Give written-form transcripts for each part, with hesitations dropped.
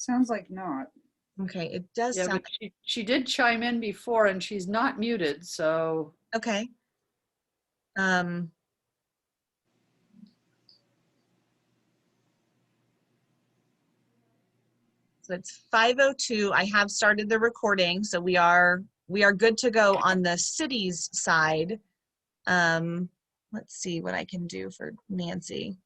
Sounds like not. Okay, it does Yeah, sound, but she did chime in before and she's not muted, so. okay. So it's 5:02. I have started the recording, so we are good to go on the city's side. Let's see what I can do for Nancy.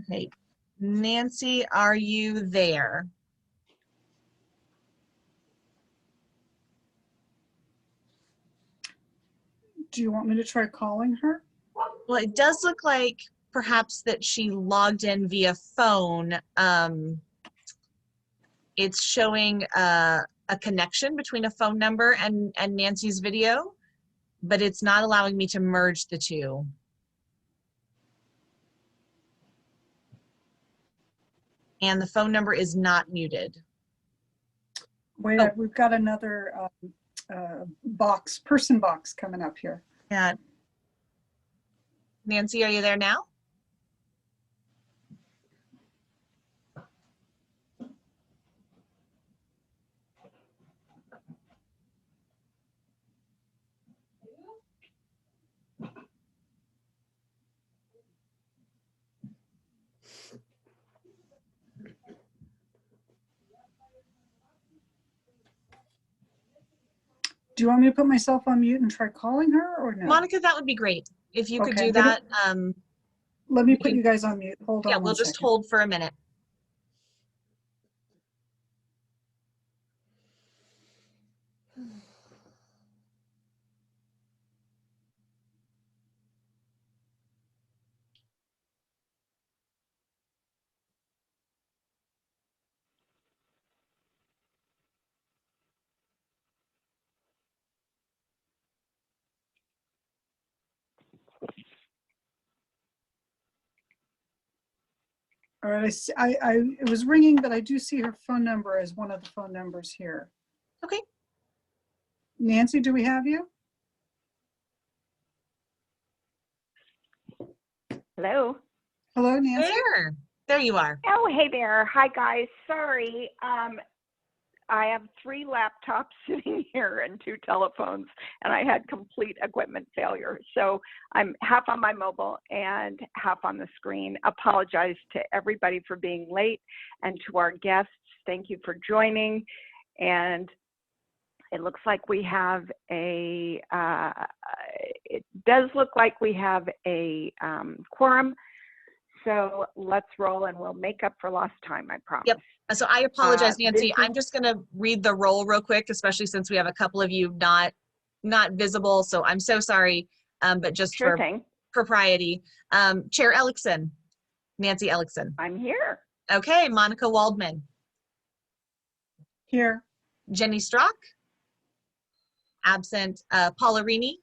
Okay, Nancy, are you there? Do you want me to try calling her? Well, it does look like perhaps that she logged in via phone. It's showing a connection between a phone number and Nancy's video, but it's not allowing me to merge the two. And the phone number is not muted. Wait, Oh. we've got another person box coming up here. Yeah. Nancy, are you there now? Do you want me to put myself on mute and try calling her or no? Monica, that would be great. If you could Okay, do that. Let me put you guys on mute. Hold on. Yeah, we'll just hold for a minute. All right, it was ringing, but I do see her phone number as one of the phone numbers here. Okay. Nancy, do we have you? Hello. Hello, Nancy. There you are. Oh, hey there. Hi, guys. Sorry. I have 3 laptops sitting here and 2 telephones, and I had complete equipment failure. So I'm half on my mobile and half on the screen. Apologize to everybody for being late, and to our guests, thank you for joining. And it looks like we have it does look like we have a quorum. So let's roll and we'll make up for lost time, I promise. Yep. So I apologize, Nancy. I'm just going to read the roll real quick, especially since we have a couple of you not visible. So I'm so sorry, but just Sure for thing. propriety. Chair Ellickson, Nancy Ellickson. I'm here. Okay, Monica Waldman. Here. Jenny Strock. Absent. Paula Rini.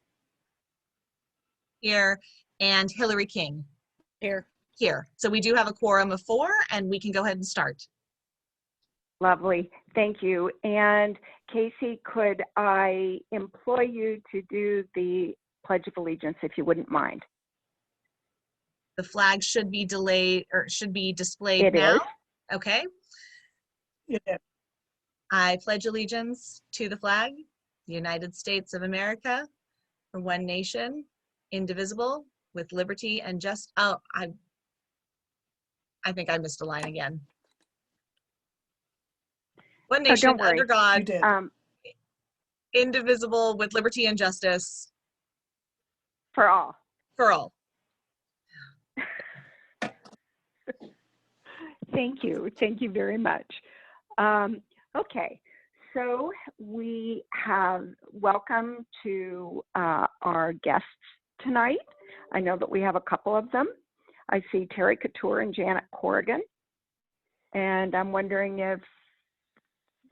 Here. And Hillary King. Here. Here. So we do have a quorum of 4, and we can go ahead and start. Lovely. Thank you. And Casey, could I employ you to do the Pledge of Allegiance, if you wouldn't mind? The flag should be delayed or should be displayed It now. is. Okay. Yeah. I pledge allegiance to the flag, the United States of America, for one nation, indivisible, with liberty and just. Oh, I think I missed a line again. One nation, don't worry. under God, You did. indivisible, with liberty and justice For all. for all. Thank you. Thank you very much. Okay, so we have welcome to our guests tonight. I know that we have a couple of them. I see Terry Couture and Janet Corrigan. And I'm wondering if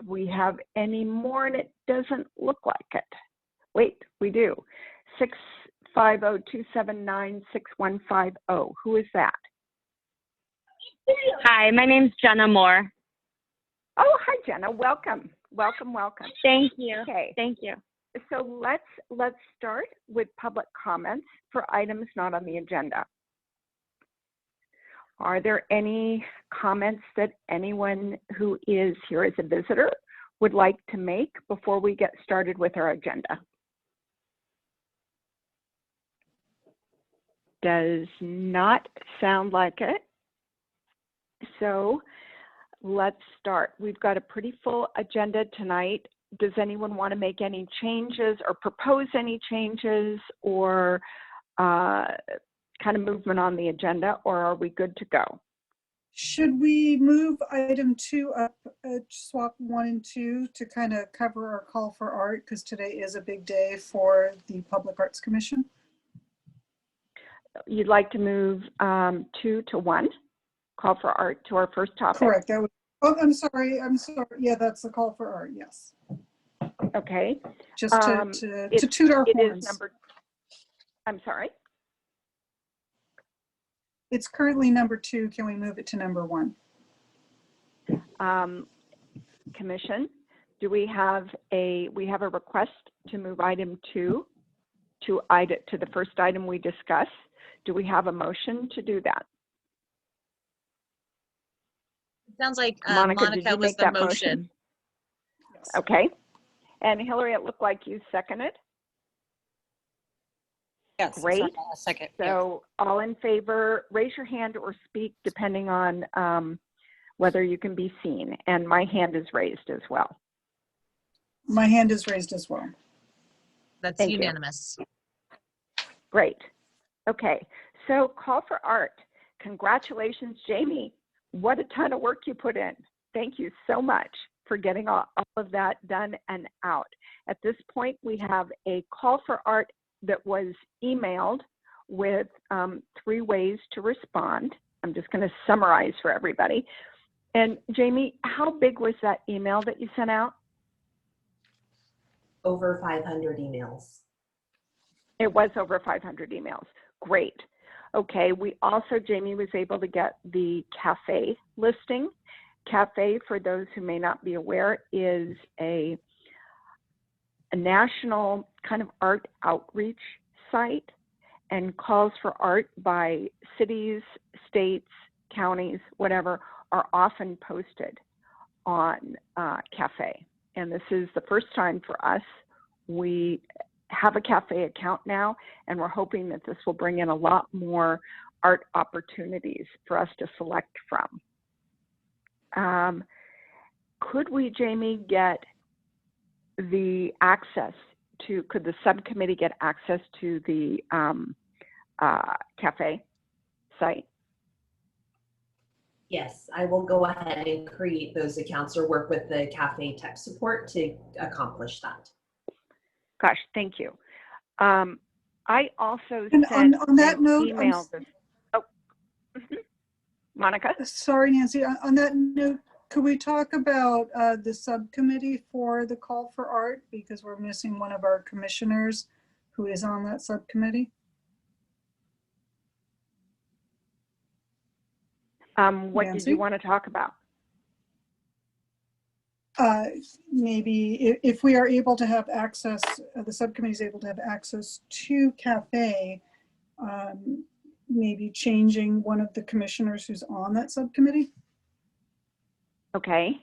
we have any more, and it doesn't look like it. Wait, we do. 650-279-6150. Who is that? Hi, my name's Jenna Moore. Oh, hi, Jenna. Welcome. Welcome, welcome. Thank you. Okay. Thank you. So let's start with public comments for items not on the agenda. Are there any comments that anyone who is here as a visitor would like to make before we get started with our agenda? Does not sound like it. So let's start. We've got a pretty full agenda tonight. Does anyone want to make any changes or propose any changes or kind of movement on the agenda, or are we good to go? Should we move item 2 up, swap 1 and 2 to kind of cover our call for art, because today is a big day for the Public Arts Commission? You'd like to move 2 to 1, call for art, to our first topic? Correct. That would, oh, I'm sorry. Yeah, that's the call for art. Yes. Okay. Just to toot our It horns. is number, I'm sorry? It's currently number 2. Can we move it to number 1? Commission, do we have a request to move item 2 to the first item we discussed? Do we have a motion to do that? Sounds like Monica, did Monica you was make the that motion. Yes. Okay. And Hillary, it looked like you seconded. Yes. Great. Sorry, a second. So all in favor, raise your hand or speak depending on whether you can be seen. And my hand is raised as well. My hand is raised as well. That's Thank you. unanimous. Great. Okay. So call for art. Congratulations, Jamie. What a ton of work you put in. Thank you so much for getting all of that done and out. At this point, we have a call for art that was emailed with 3 ways to respond. I'm just going to summarize for everybody. And Jamie, how big was that email that you sent out? Over 500 emails. It was over 500 emails. Great. Okay, we also, Jamie was able to get the cafe listing. Cafe, for those who may not be aware, is a national kind of art outreach site and calls for art by cities, states, counties, whatever, are often posted on Cafe. And this is the first time for us. We have a Cafe account now, and we're hoping that this will bring in a lot more art opportunities for us to select from. Could we, Jamie, get the access to, could the subcommittee get access to the Cafe site? Yes, I will go ahead and create those accounts or work with the Cafe tech support to accomplish that. Gosh, thank you. I also And sent on that an note, email. Monica? Sorry, Nancy. On that note, could we talk about the subcommittee for the call for art, because we're missing one of our commissioners who is on that subcommittee? What did Nancy? you want to talk about? Maybe if we are able to have access, the subcommittee is able to have access to Cafe, maybe changing one of the commissioners who's on that subcommittee. Okay.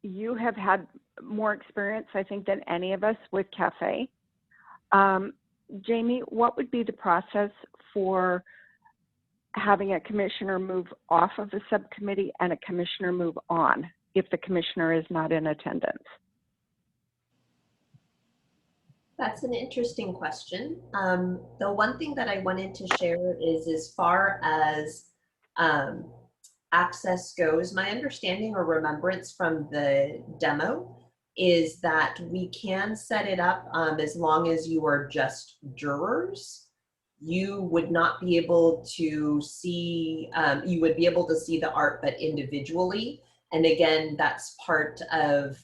You have had more experience, I think, than any of us with Cafe. Jamie, what would be the process for having a commissioner move off of the subcommittee and a commissioner move on if the commissioner is not in attendance? That's an interesting question. The one thing that I wanted to share is, as far as access goes, my understanding or remembrance from the demo is that we can set it up as long as you are just jurors. You would not be able to see, you would be able to see the art, but individually. And again, that's part of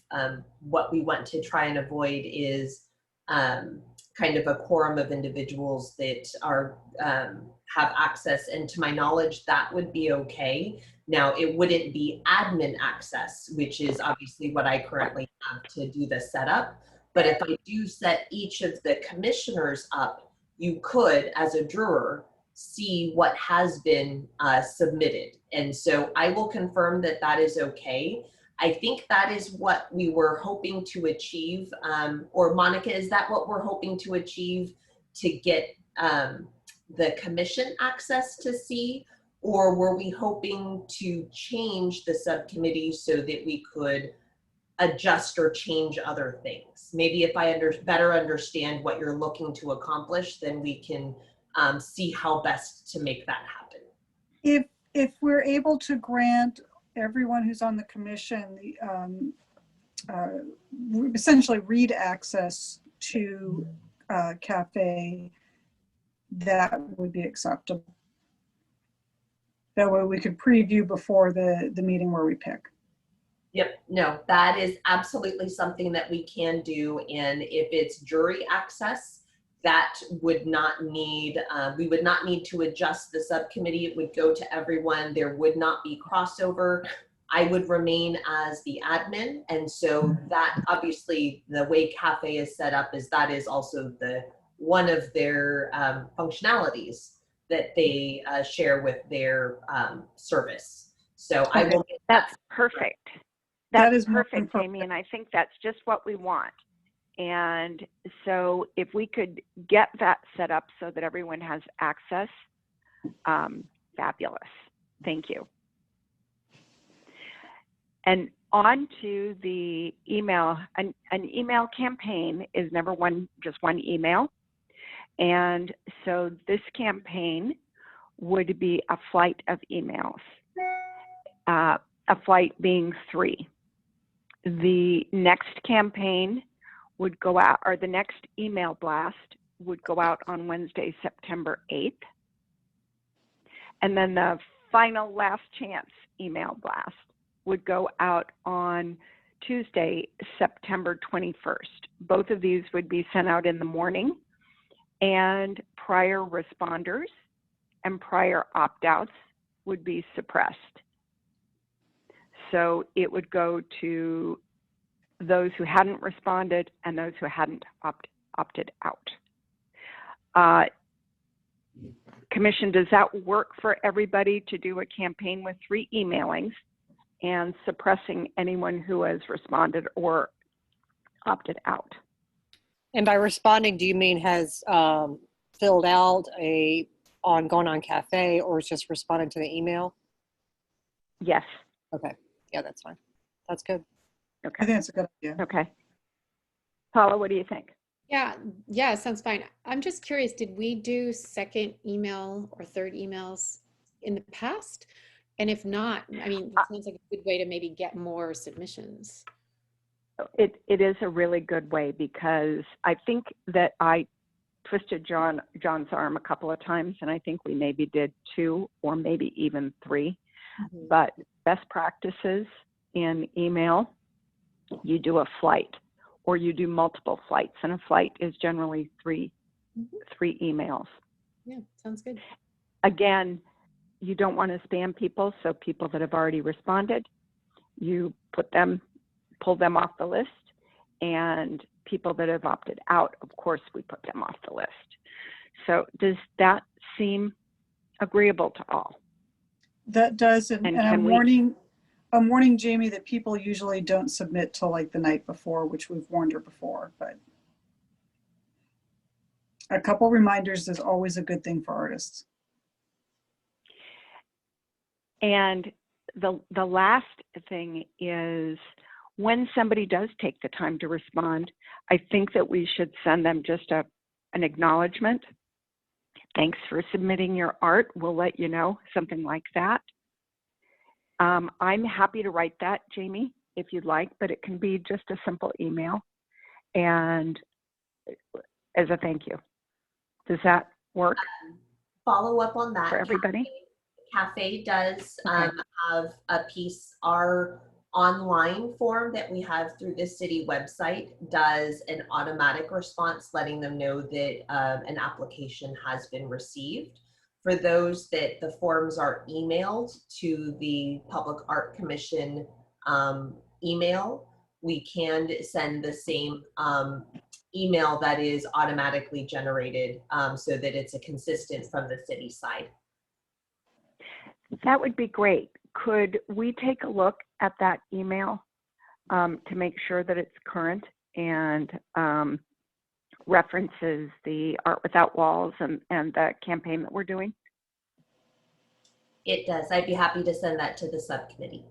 what we want to try and avoid is kind of a quorum of individuals that are have access. And to my knowledge, that would be okay. Now, it wouldn't be admin access, which is obviously what I currently have to do the setup. But if I do set each of the commissioners up, you could, as a juror, see what has been submitted. And so I will confirm that that is okay. I think that is what we were hoping to achieve. Or Monica, is that what we're hoping to achieve to get the commission access to see? Or were we hoping to change the subcommittee so that we could adjust or change other things? Maybe if I better understand what you're looking to accomplish, then we can see how best to make that happen. If we're able to grant everyone who's on the commission essentially read access to Cafe, that would be acceptable. That way we could preview before the meeting where we pick. Yep, no, that is absolutely something that we can do. And if it's jury access, that would not need, we would not need to adjust the subcommittee. It would go to everyone. There would not be crossover. I would remain as the admin. And so that obviously the way Cafe is set up is that is also one of their functionalities that they share with their service. So I will get That's perfect. That That's is more perfect, than Amy, and I think that's just what we want. And so if we could get that set up so that everyone has access, fabulous. Thank you. And on to the email. An email campaign is never just one email. And so this campaign would be a flight of emails, a flight being 3. The next campaign would go out, or the next email blast would go out on Wednesday, September 8th. And then the final last chance email blast would go out on Tuesday, September 21st. Both of these would be sent out in the morning, and prior responders and prior opt-outs would be suppressed. So it would go to those who hadn't responded and those who hadn't opted out. Commission, does that work for everybody to do a campaign with 3 emailings and suppressing anyone who has responded or opted out? And by responding, do you mean has filled out gone on Cafe, or is just responded to the email? Yes. Okay. Yeah, that's fine. That's good. I Okay. think that's a good idea. Okay. Paula, what do you think? Yeah, sounds fine. I'm just curious, did we do second email or third emails in the past? And if not, I mean, it sounds like a good way to maybe get more submissions. It is a really good way, because I think that I twisted John's arm a couple of times, and I think we maybe did 2 or maybe even 3. Mm-hmm. But best practices in email, you do a flight or you do multiple flights, and a flight is generally 3 emails. Yeah, sounds good. Again, you don't want to spam people, so people that have already responded, you pull them off the list, and people that have opted out, of course, we put them off the list. So does that seem agreeable to all? That does, and And I'm warning Jamie that people usually don't submit till like the night before, which we've warned her before, but a couple reminders is always a good thing for artists. And the last thing is, when somebody does take the time to respond, I think that we should send them just an acknowledgement. Thanks for submitting your art. We'll let you know, something like that. I'm happy to write that, Jamie, if you'd like, but it can be just a simple email and as a thank you. Does that work Follow up on that. for everybody? Cafe does Okay. have a piece. Our online form that we have through the city website does an automatic response letting them know that an application has been received. For those that the forms are emailed to the Public Art Commission email, we can send the same email that is automatically generated so that it's a consistent from the city side. That would be great. Could we take a look at that email to make sure that it's current and references the Art Without Walls and the campaign that we're doing? It does. I'd be happy to send that to the subcommittee.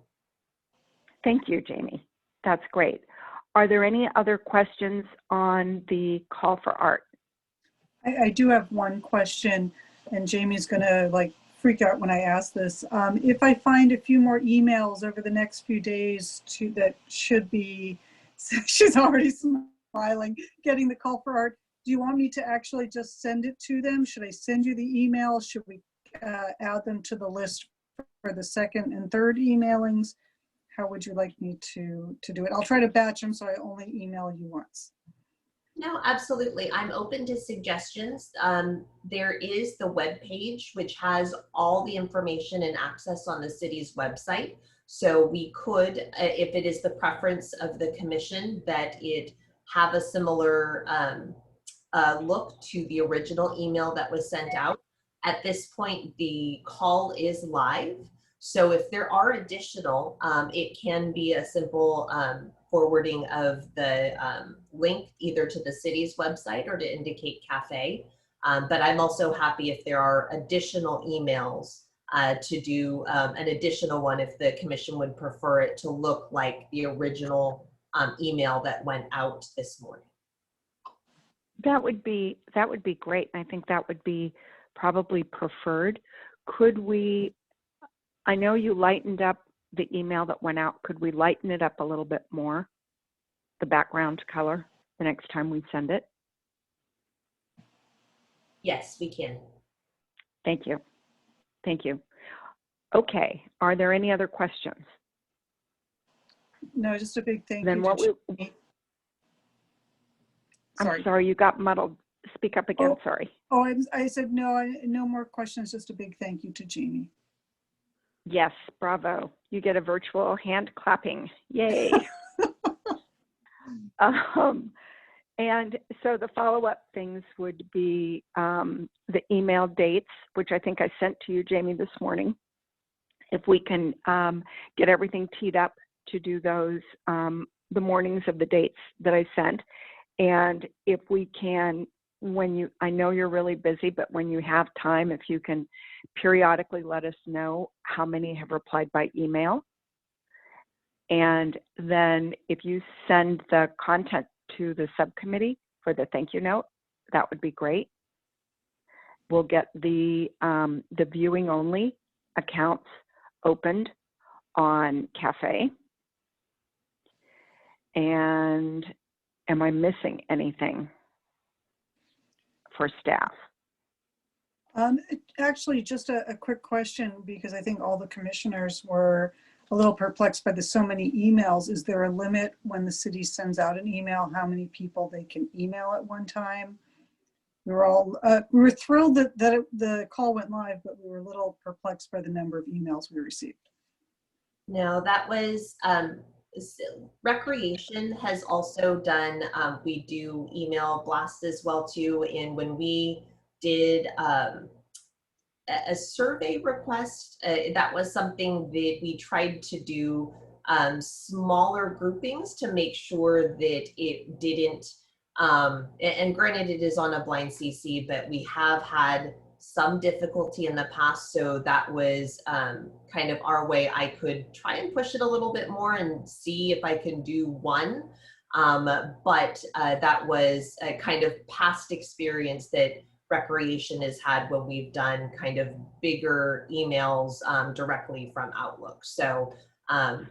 Thank you, Jamie. That's great. Are there any other questions on the call for art? I do have one question, and Jamie's gonna like freak out when I ask this. If I find a few more emails over the next few days that should be, she's already smiling, getting the call for art, do you want me to actually just send it to them? Should I send you the email? Should we add them to the list for the second and third emailings? How would you like me to do it? I'll try to batch them so I only email you once. No, absolutely. I'm open to suggestions. There is the web page, which has all the information and access on the city's website. So we could, if it is the preference of the commission, that it have a similar look to the original email that was sent out. At this point, the call is live. So if there are additional, it can be a simple forwarding of the link either to the city's website or to indicate cafe. But I'm also happy if there are additional emails to do an additional one if the commission would prefer it to look like the original email that went out this morning. That would be great. And I think that would be probably preferred. Could we, I know you lightened up the email that went out. Could we lighten it up a little bit more, the background color, the next time we send it? Yes, we can. Thank you. Thank you. Okay, are there any other questions? No, just a big thank Then you. what to we, Jamie. I'm sorry, you got muddled. Speak up again, sorry. Oh, I said no, no more questions, just a big thank you to Jamie. Yes, bravo. You get a virtual hand clapping. Yay. And so the follow-up things would be the email dates, which I think I sent to you, Jamie, this morning. If we can get everything teed up to do those the mornings of the dates that I sent. And if we can, I know you're really busy, but when you have time, if you can periodically let us know how many have replied by email. And then if you send the content to the subcommittee for the thank you note, that would be great. We'll get the viewing only accounts opened on Cafe. And am I missing anything for staff? Actually, just a quick question, because I think all the commissioners were a little perplexed by the so many emails. Is there a limit when the city sends out an email, how many people they can email at one time? We were thrilled that the call went live, but we were a little perplexed by the number of emails we received. No, that was, Recreation has also done, we do email blasts as well too. And when we did a survey request, that was something that we tried to do smaller groupings to make sure that it didn't, and granted it is on a blind CC, but we have had some difficulty in the past. So that was kind of our way. I could try and push it a little bit more and see if I can do one. But that was a kind of past experience that Recreation has had when we've done kind of bigger emails directly from Outlook. So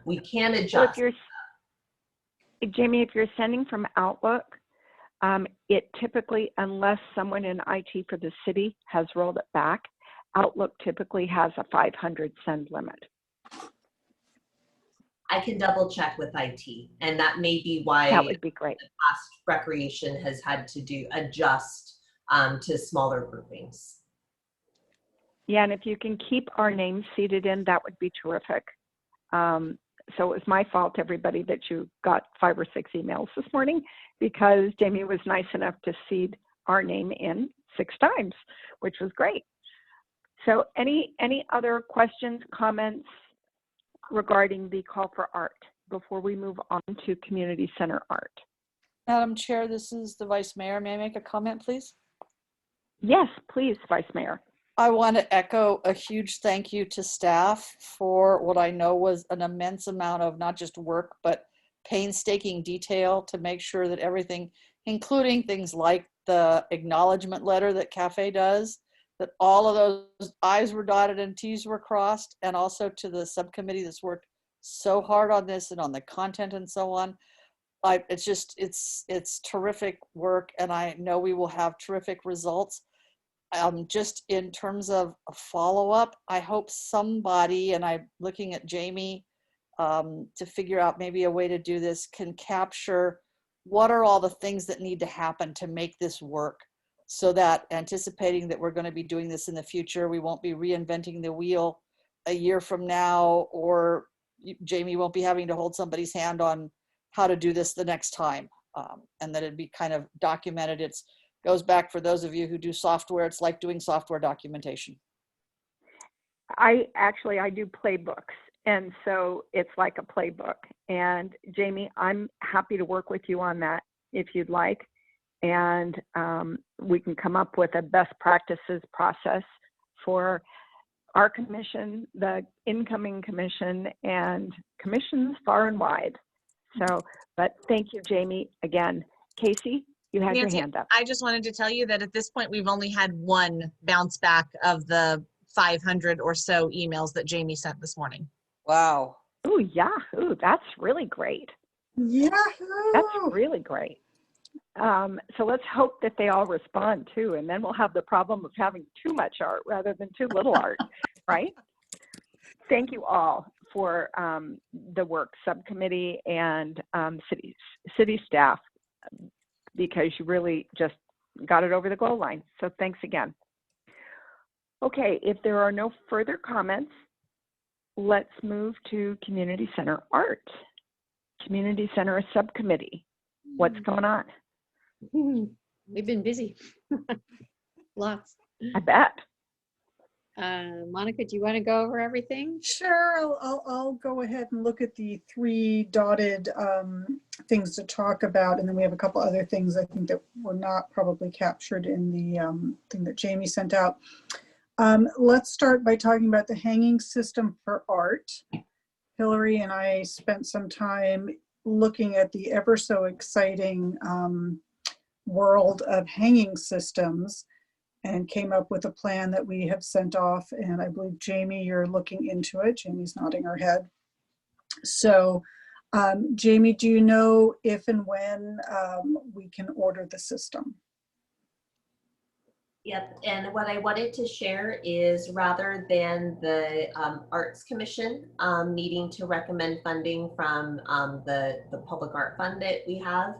we can adjust. So Jamie, if you're sending from Outlook, it typically, unless someone in IT for the city has rolled it back, Outlook typically has a 500 send limit. I can double check with IT, and that may be why That would be great. the past recreation has had to adjust to smaller groupings. Yeah, and if you can keep our names seated in, that would be terrific. So it was my fault, everybody, that you got 5 or 6 emails this morning, because Jamie was nice enough to seed our name in 6 times, which was great. So any other questions, comments regarding the call for art before we move on to community center art? Madam Chair, this is the Vice Mayor. May I make a comment, please? Yes, please, Vice Mayor. I want to echo a huge thank you to staff for what I know was an immense amount of not just work, but painstaking detail to make sure that everything, including things like the acknowledgement letter that CAFE does, that all of those I's were dotted and T's were crossed, and also to the subcommittee that's worked so hard on this and on the content and so on. It's terrific work, and I know we will have terrific results. Just in terms of a follow-up, I hope somebody, and I'm looking at Jamie to figure out maybe a way to do this, can capture what are all the things that need to happen to make this work, so that anticipating that we're going to be doing this in the future, we won't be reinventing the wheel a year from now, or Jamie won't be having to hold somebody's hand on how to do this the next time, and that it'd be kind of documented. It goes back, for those of you who do software, it's like doing software documentation. I do playbooks, and so it's like a playbook. And Jamie, I'm happy to work with you on that if you'd like, and we can come up with a best practices process for our commission, the incoming commission, and commissions far and wide. So, but thank you, Jamie, again. Casey, you had Nancy, your hand up. I just wanted to tell you that at this point, we've only had one bounce back of the 500 or so emails that Jamie sent this morning. Wow. Oh, yeah. Ooh, that's really great. Yahoo! That's really great. So let's hope that they all respond too, and then we'll have the problem of having too much art rather than too little art, right? Thank you all for the work, subcommittee and city staff, because you really just got it over the goal line. So thanks again. Okay, if there are no further comments, let's move to community center art. Community center subcommittee. What's going on? We've been busy. Lots. I bet. Monica, do you want to go over everything? Sure, I'll go ahead and look at the 3 dotted things to talk about, and then we have a couple other things I think that were not probably captured in the thing that Jamie sent out. Let's start by talking about the hanging system for art. Hillary and I spent some time looking at the ever so exciting world of hanging systems, and came up with a plan that we have sent off. And I believe, Jamie, you're looking into it. Jamie's nodding her head. So, Jamie, do you know if and when we can order the system? Yep, and what I wanted to share is, rather than the Arts Commission needing to recommend funding from the Public Art Fund that we have,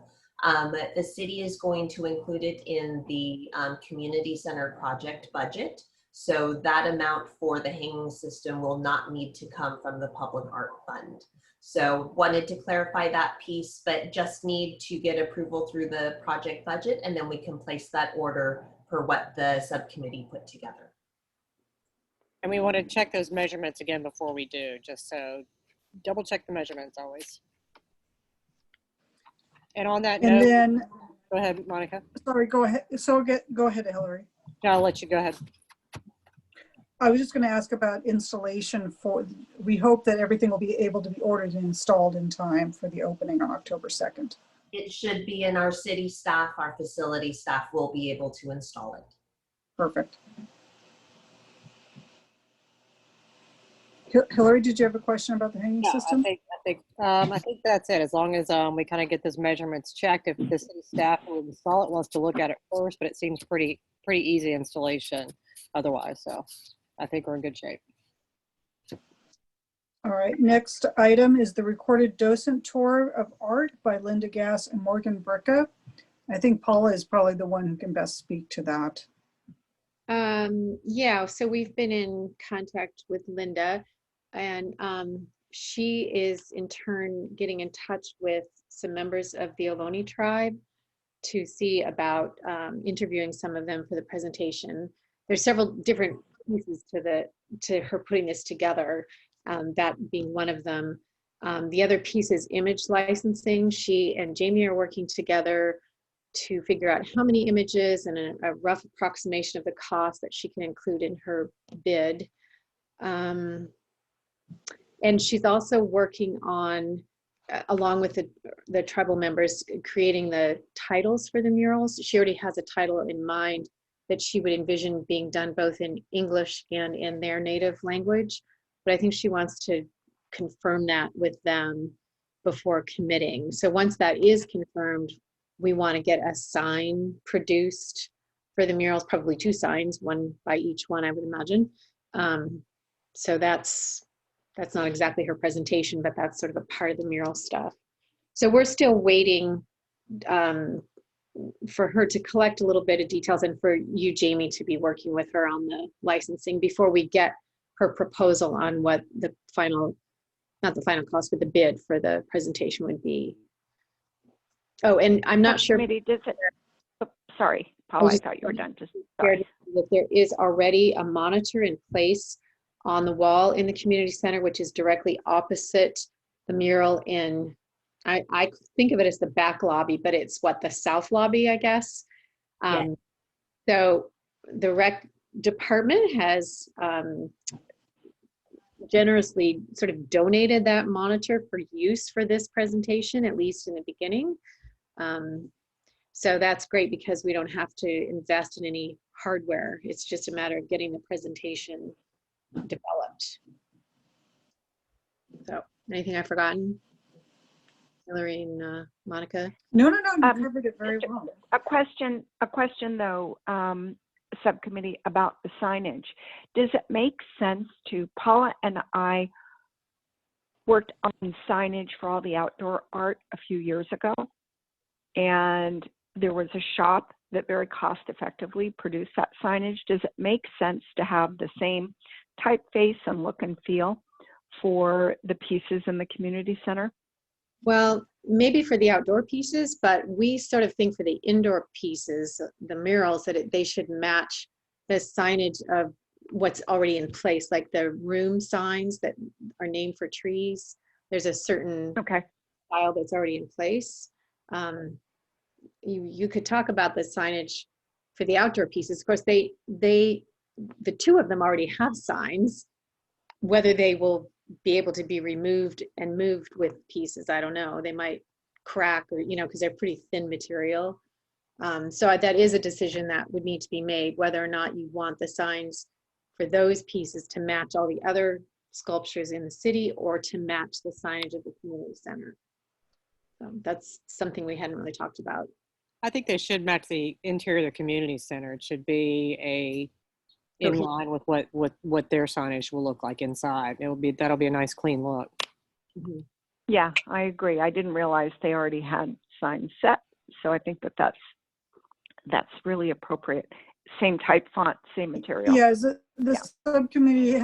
the city is going to include it in the community center project budget. So that amount for the hanging system will not need to come from the Public Art Fund. So wanted to clarify that piece, but just need to get approval through the project budget, and then we can place that order for what the subcommittee put together. And we want to check those measurements again before we do, just so double check the measurements always. And on that And note, then, go ahead, Monica. sorry, go ahead. So go ahead, Hillary. No, I'll let you go ahead. I was just going to ask about installation for, we hope that everything will be able to be ordered and installed in time for the opening on October 2nd. It should be, in our city staff, our facility staff will be able to install it. Perfect. Hillary, did you have a question about the hanging No, system? I think that's it. As long as we kind of get those measurements checked. If the city staff who will install it wants to look at it first, but it seems pretty easy installation otherwise. So I think we're in good shape. All right, next item is the recorded docent tour of art by Linda Gass and Morgan Bricka. I think Paula is probably the one who can best speak to that. Yeah, so we've been in contact with Linda, and she is in turn getting in touch with some members of the Ohlone tribe to see about interviewing some of them for the presentation. There's several different pieces to her putting this together, that being one of them. The other piece is image licensing. She and Jamie are working together to figure out how many images and a rough approximation of the cost that she can include in her bid. And she's also working on, along with the tribal members, creating the titles for the murals. She already has a title in mind that she would envision being done both in English and in their native language. But I think she wants to confirm that with them before committing. So once that is confirmed, we want to get a sign produced for the murals, probably 2 signs, one by each one, I would imagine. So that's not exactly her presentation, but that's sort of a part of the mural stuff. So we're still waiting for her to collect a little bit of details and for you, Jamie, to be working with her on the licensing before we get her proposal on what the final, not the final cost, but the bid for the presentation would be. Oh, and I'm not sure. Sorry, Paula, I thought you were done. Just sorry. That there is already a monitor in place on the wall in the community center, which is directly opposite the mural in, I think of it as the back lobby, but it's what, the south lobby, I guess. Yeah. So the rec department has generously sort of donated that monitor for use for this presentation, at least in the beginning. So that's great because we don't have to invest in any hardware. It's just a matter of getting the presentation developed. So anything I've forgotten? Hillary and Monica? No, you covered it very well. A question though, subcommittee, about the signage. Does it make sense to, Paula and I worked on signage for all the outdoor art a few years ago, and there was a shop that very cost effectively produced that signage. Does it make sense to have the same typeface and look and feel for the pieces in the community center? Well, maybe for the outdoor pieces, but we sort of think for the indoor pieces, the murals, that they should match the signage of what's already in place, like the room signs that are named for trees. There's a certain style that's already in place. You could talk about the signage for the outdoor pieces. Of course, the 2 of them already have signs. Whether they will be able to be removed and moved with pieces, I don't know. They might crack, or because they're pretty thin material. So that is a decision that would need to be made, whether or not you want the signs for those pieces to match all the other sculptures in the city or to match the signage of the community center. So that's something we hadn't really talked about. I think they should match the interior of the community center. It should be in line with what their signage will look like inside. That'll be a nice clean look. Mm-hmm. Yeah, I agree. I didn't realize they already had signs set, so I think that's really appropriate. Same type font, same material. Yeah, the subcommittee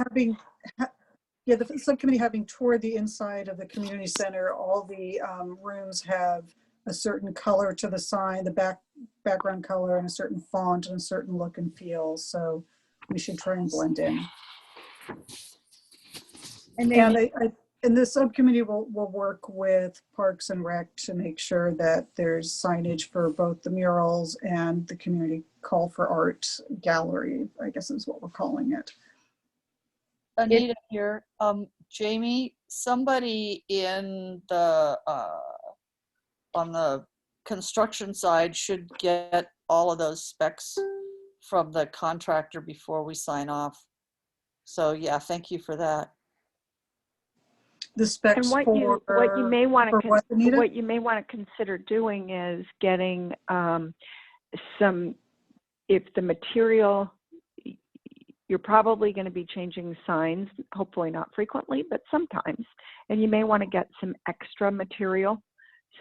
the subcommittee having toured the inside of the community center, all the rooms have a certain color to the sign, the background color, and a certain font and a certain look and feel. So we should try and blend in. And the subcommittee will work with Parks and Rec to make sure that there's signage for both the murals and the community call for art gallery, I guess is what we're calling it. Anita here. Jamie, somebody in the on the construction side should get all of those specs from the contractor before we sign off. So yeah, thank you for that. The specs and what you may want to consider doing is getting some, if the material, you're probably going to be changing signs, hopefully not frequently, but sometimes. And you may want to get some extra material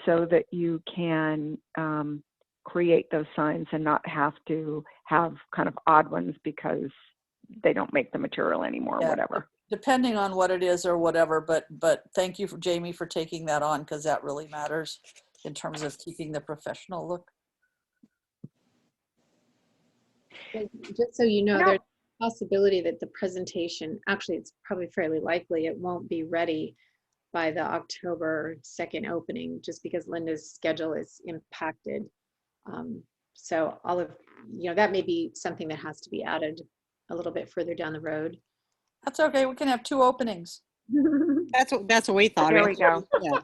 so that you can create those signs and not have to have kind of odd ones because they don't make the material anymore or whatever. Depending on what it is or whatever, but thank you, Jamie, for taking that on, because that really matters in terms of keeping the professional look. Just so you know, No. there's a possibility that the presentation, actually it's probably fairly likely it won't be ready by the October 2nd opening, just because Linda's schedule is impacted. So all of, that may be something that has to be added a little bit further down the road. That's okay, we can have 2 openings. That's what we thought. There we go. Yeah,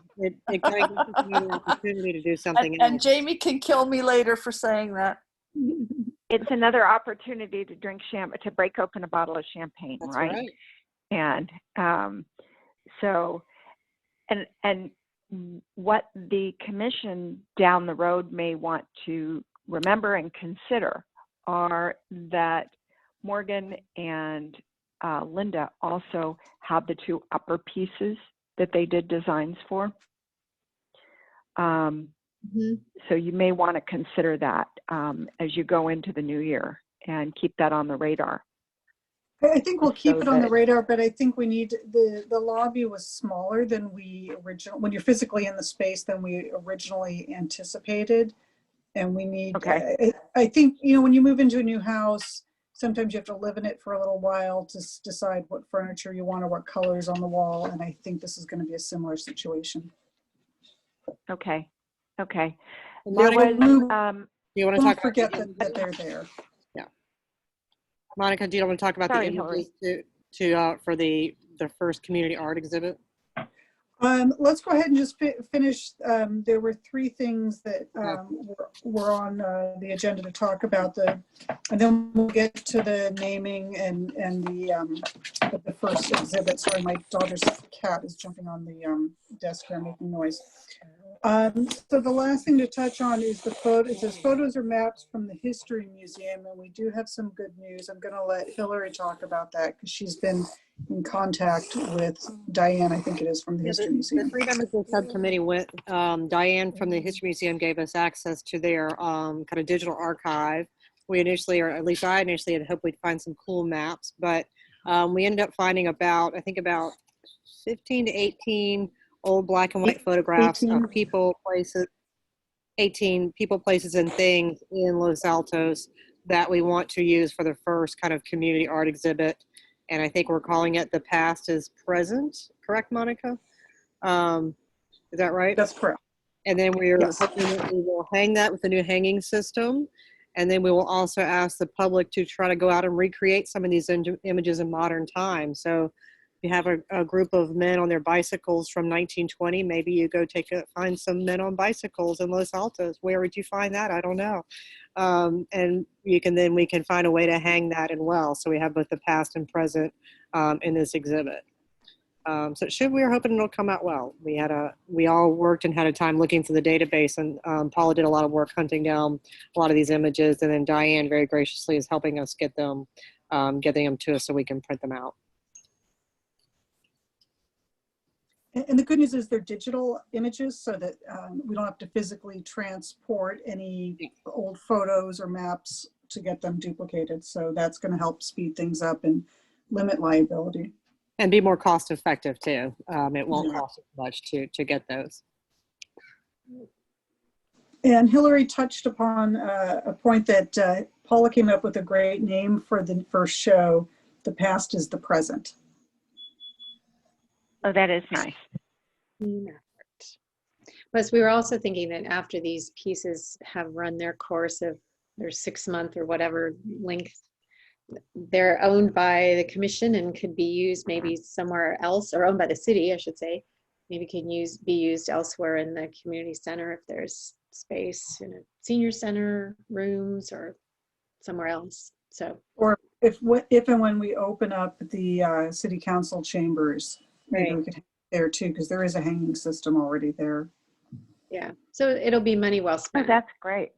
it kind of gives us another opportunity to do something And else. Jamie can kill me later for saying that. It's another opportunity to drink to break open a bottle of champagne, That's right? right. And so, and what the commission down the road may want to remember and consider are that Morgan and Linda also have the 2 upper pieces that they did designs for. So you may want to consider that as you go into the new year and keep that on the radar. I think we'll keep So it on the that- radar, but I think we need, the lobby was smaller than we originally, when you're physically in the space than we originally anticipated. And we need, Okay. I think, when you move into a new house, sometimes you have to live in it for a little while to decide what furniture you want or what colors on the wall. And I think this is going to be a similar situation. Okay. Okay. Well, There Monica, was, do you want to Don't talk about forget the that they're there. Monica, do you want to talk about Sorry, the images for the first community art exhibit? Let's go ahead and just finish. There were 3 things that were on the agenda to talk about. And then we'll get to the naming and the first exhibit. Sorry, my daughter's cat is jumping on the desk here making noise. So the last thing to touch on is the photo. It says photos or maps from the History Museum, and we do have some good news. I'm going to let Hillary talk about that because she's been in contact with Diane, I think it is, from the History Museum. The 3 members of the subcommittee went, Diane from the History Museum gave us access to their kind of digital archive. We initially, or at least I initially, had hoped we'd find some cool maps, but we ended up finding about 15 to 18 old black and white photographs 18. of people, places, 18 people, places, and things in Los Altos that we want to use for the first kind of community art exhibit. And I think we're calling it The Past is Present, correct, Monica? Is that right? That's correct. And then we're Yes. hoping that we will hang that with the new hanging system. And then we will also ask the public to try to go out and recreate some of these images in modern times. So if you have a group of men on their bicycles from 1920, maybe you go find some men on bicycles in Los Altos. Where would you find that? I don't know. And we can find a way to hang that in well. So we have both the past and present in this exhibit. So we are hoping it'll come out well. We all worked and had a time looking through the database, and Paula did a lot of work hunting down a lot of these images, and then Diane very graciously is helping us getting them to us so we can print them out. And the good news is they're digital images so that we don't have to physically transport any old photos or maps to get them duplicated. So that's going to help speed things up and limit liability. And be more cost effective too. It won't cost much to get those. And Hillary touched upon a point that Paula came up with a great name for the first show. The past is the present. oh, that is nice. Plus, we were also thinking that after these pieces have run their course of their 6-month or whatever length, they're owned by the commission and could be used maybe somewhere else, or owned by the city, I should say. Maybe can be used elsewhere in the community center if there's space in a senior center, rooms, or somewhere else. So, Or if and when we open up the city council chambers, maybe we could hang there too, because there is a hanging system already there. yeah, so it'll be money well Oh, spent. that's great.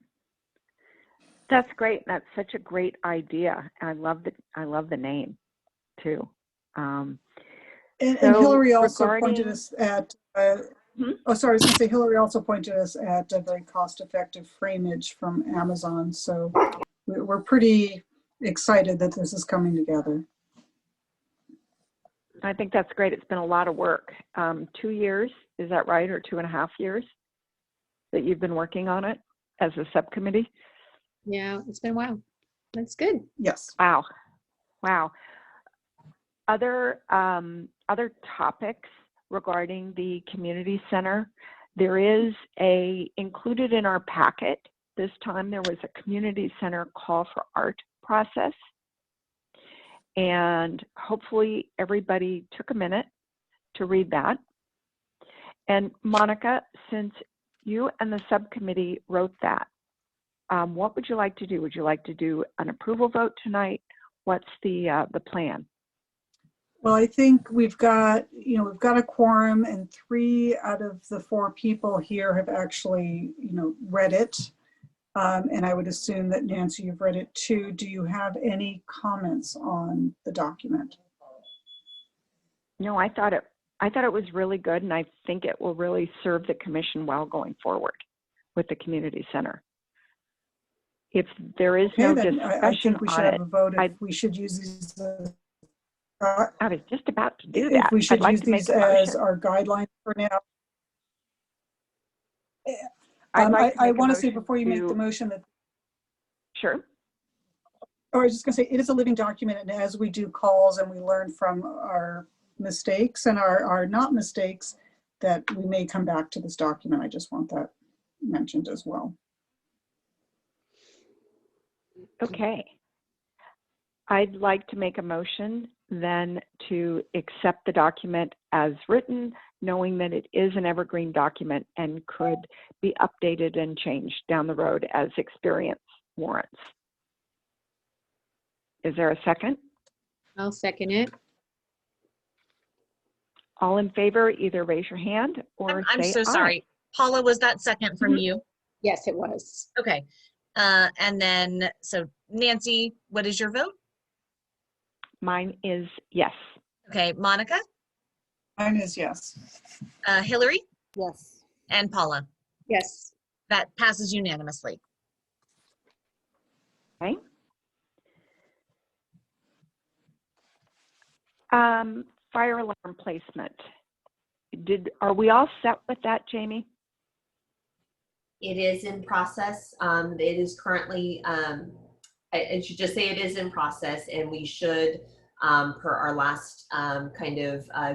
That's great. That's such a great idea. I love the name too. And So Hillary also regarding- pointed us at, Hmm? oh, sorry, I was going to say, Hillary also pointed us at a very cost-effective frameage from Amazon. So we're pretty excited that this is coming together. I think that's great. It's been a lot of work. 2 years, is that right? Or 2.5 years that you've been working on it as a subcommittee? Yeah, it's been a while. That's good. Yes. Wow. Wow. Other topics regarding the community center. There is included in our packet this time, there was a community center call for art process. And hopefully everybody took a minute to read that. And Monica, since you and the subcommittee wrote that, what would you like to do? Would you like to do an approval vote tonight? What's the plan? Well, I think we've got a quorum, and 3 out of the 4 people here have actually, read it. And I would assume that Nancy, you've read it too. Do you have any comments on the document? No, I thought it was really good, and I think it will really serve the commission well going forward with the community center. If there is no then discussion I think we should on have a vote if it, we should use these. I was just about to do that. If we should I'd like use to make these a as motion. our guidelines for now. I'd like to I make a want to say motion before you make the to- motion that, Sure. or I was just going to say, it is a living document, and as we do calls and we learn from our mistakes and our not mistakes, that we may come back to this document. I just want that mentioned as well. Okay. I'd like to make a motion then to accept the document as written, knowing that it is an evergreen document and could be updated and changed down the road as experience warrants. Is there a second? I'll second it. All in favor, either raise your hand or I'm say so aye. sorry. Paula, was that second from you? Yes, it was. Okay. And then, so Nancy, what is your vote? Mine is yes. Okay, Monica, Mine is yes. Hillary, Yes. and Paula. Yes. That passes unanimously. Okay. Fire alarm placement. Are we all set with that, Jamie? It is in process. It is currently, I should just say it is in process, and we should, per our last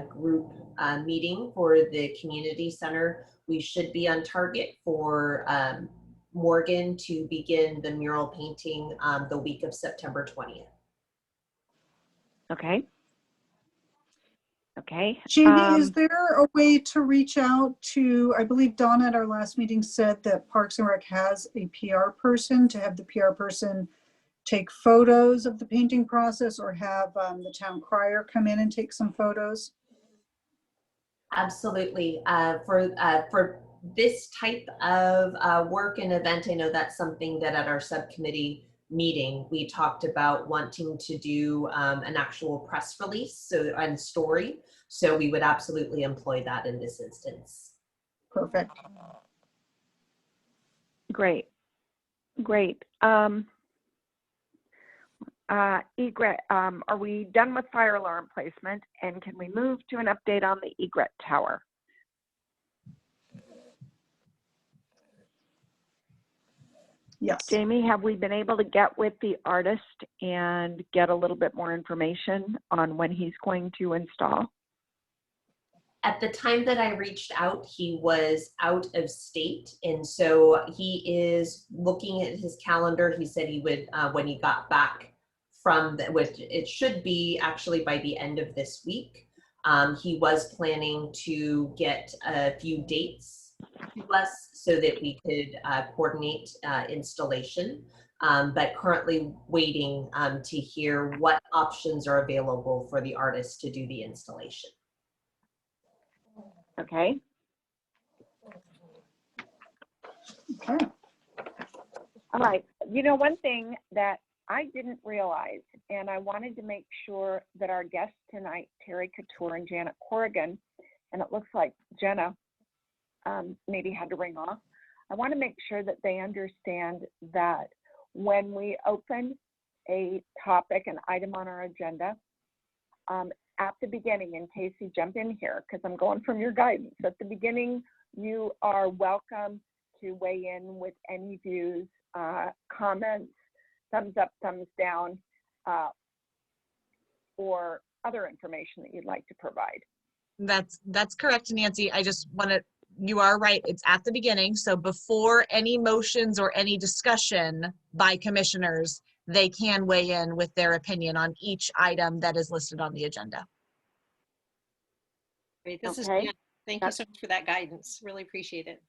group meeting for the community center, we should be on target for Morgan to begin the mural painting the week of September 20th. Okay. Okay. Jamie, is there a way to reach out to, I believe Donna at our last meeting said that Parks and Rec has a PR person, to have the PR person take photos of the painting process, or have the town crier come in and take some photos? Absolutely. For this type of work and event, I know that's something that at our subcommittee meeting, we talked about wanting to do an actual press release and story. So we would absolutely employ that in this instance. Perfect. Great. Great. Egret, are we done with fire alarm placement? And can we move to an update on the Egret tower? Yes. Jamie, have we been able to get with the artist and get a little bit more information on when he's going to install? At the time that I reached out, he was out of state. And so he is looking at his calendar. He said he would, when he got back from, which it should be actually by the end of this week, he was planning to get a few dates to us so that we could coordinate installation, but currently waiting to hear what options are available for the artist to do the installation. Okay. Okay. All right. You know, one thing that I didn't realize, and I wanted to make sure that our guests tonight, Terry Couture and Janet Corrigan, and it looks like Jenna maybe had to ring off. I want to make sure that they understand that when we open a topic, an item on our agenda, at the beginning, and Casey, jump in here because I'm going from your guidance. At the beginning, you are welcome to weigh in with any views, comments, thumbs up, thumbs down, or other information that you'd like to provide. That's correct, Nancy. I just want to, you are right, it's at the beginning. So before any motions or any discussion by commissioners, they can weigh in with their opinion on each item that is listed on the agenda. Great. This is Okay. Jan. Thank you so much for that guidance. Really appreciate it.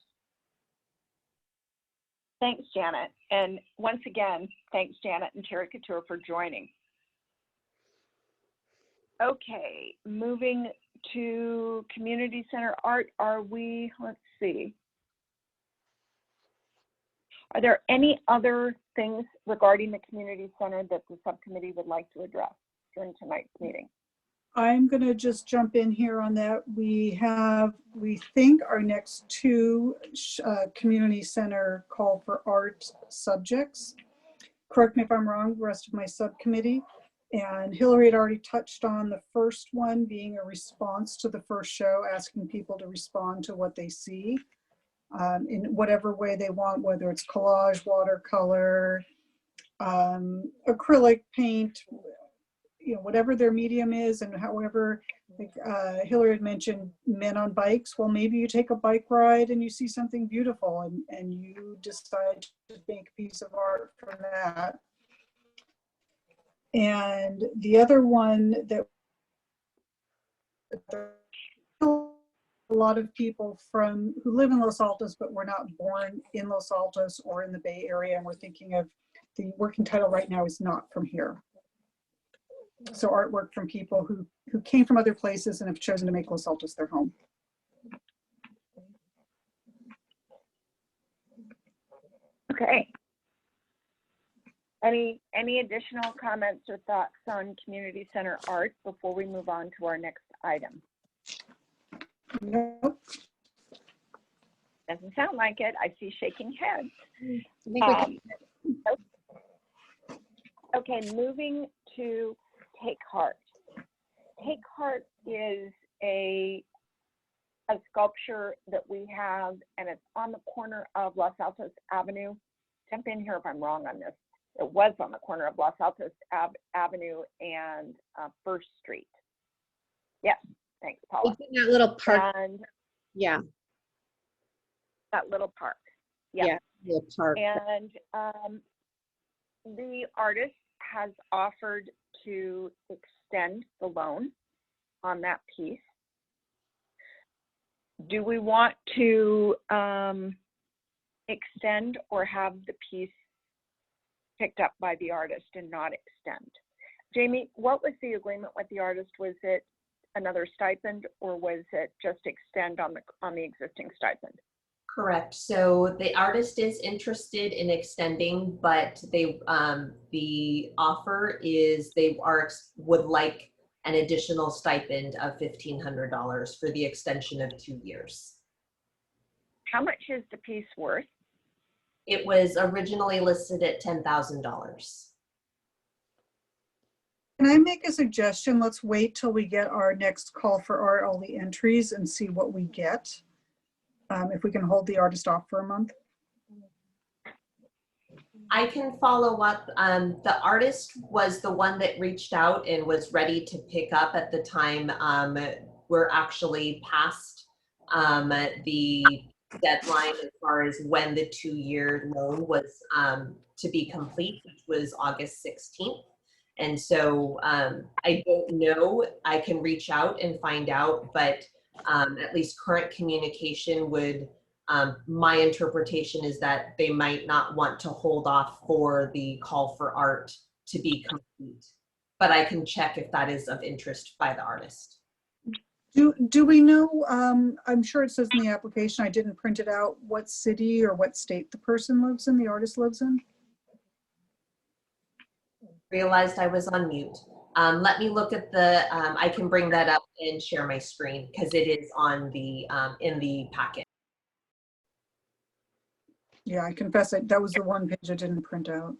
Thanks, Janet. And once again, thanks, Janet and Terry Couture, for joining. Okay, moving to community center art. Are we, let's see. Are there any other things regarding the community center that the subcommittee would like to address during tonight's meeting? I'm going to just jump in here on that. We think our next two community center call for art subjects. Correct me if I'm wrong, the rest of my subcommittee. And Hillary had already touched on the first one being a response to the first show, asking people to respond to what they see in whatever way they want, whether it's collage, watercolor, acrylic paint, you know, whatever their medium is. And however, like Hillary had mentioned men on bikes. Well, maybe you take a bike ride and you see something beautiful and you decide to make a piece of art from that. And the other one that a lot of people who live in Los Altos but were not born in Los Altos or in the Bay Area, and we're thinking of the working title right now is Not From Here. So artwork from people who came from other places and have chosen to make Los Altos their home. Okay. Any additional comments or thoughts on community center art before we move on to our next item? Nope. Doesn't sound like it. I see shaking heads. Okay, moving to Take Heart. Take Heart is a sculpture that we have, and it's on the corner of Los Altos Avenue. Jump in here if I'm wrong on this. It was on the corner of Los Altos Avenue and First Street. Yes, thanks, Paula. It's in that little park. And Yeah. that little park. Yep. Yeah. Little park. And the artist has offered to extend the loan on that piece. Do we want to extend or have the piece picked up by the artist and not extend? Jamie, what was the agreement with the artist? Was it another stipend or was it just extend on the existing stipend? Correct. So the artist is interested in extending, but they the offer is would like an additional stipend of $1,500 for the extension of 2 years. How much is the piece worth? It was originally listed at $10,000. Can I make a suggestion? Let's wait till we get our next call for art, all the entries, and see what we get. If we can hold the artist off for a month. I can follow up. The artist was the one that reached out and was ready to pick up at the time. We're actually past the deadline as far as when the 2-year loan was to be complete, which was August 16th. And so I don't know, I can reach out and find out, but at least current communication would, my interpretation is that they might not want to hold off for the call for art to be complete, but I can check if that is of interest by the artist. Do we know, I'm sure it says in the application, I didn't print it out, what city or what state the person lives in, the artist lives in? Realized I was on mute. Let me look at the, I can bring that up and share my screen because it is on the, in the packet. Yeah, I confess that was the one page I didn't print out.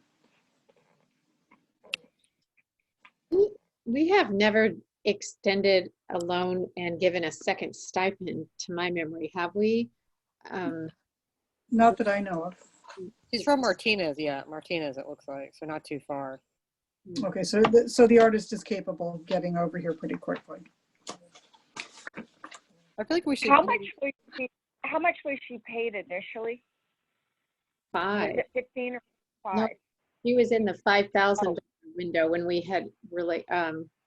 We have never extended a loan and given a second stipend to my memory, have we? Not that I know of. She's from Martinez, yeah, Martinez it looks like, so not too far. Okay, so the artist is capable of getting over here pretty quickly. I feel like we should. How much was she paid initially? 5. Was it 15 or 5? No, he was in the $5,000 window when we had really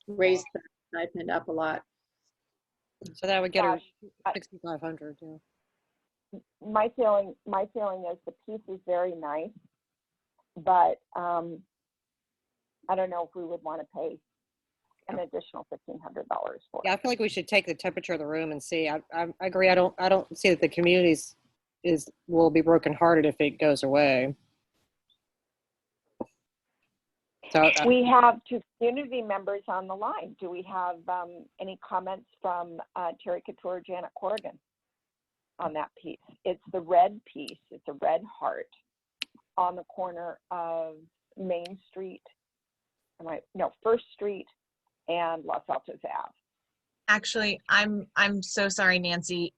raised the stipend up a lot. So that would get her Gosh, 6,500. Yeah. my feeling is the piece is very nice, but I don't know if we would want to pay an additional $1,500 for it. Yeah, I feel like we should take the temperature of the room and see. I agree. I don't see that the communities will be brokenhearted if it goes away. So We have 2 community members on the line. Do we have any comments from Terry Couture, Janet Corrigan on that piece? It's the red piece. It's a red heart on the corner of Main Street. First Street and Los Altos Ave. Actually, I'm so sorry, Nancy.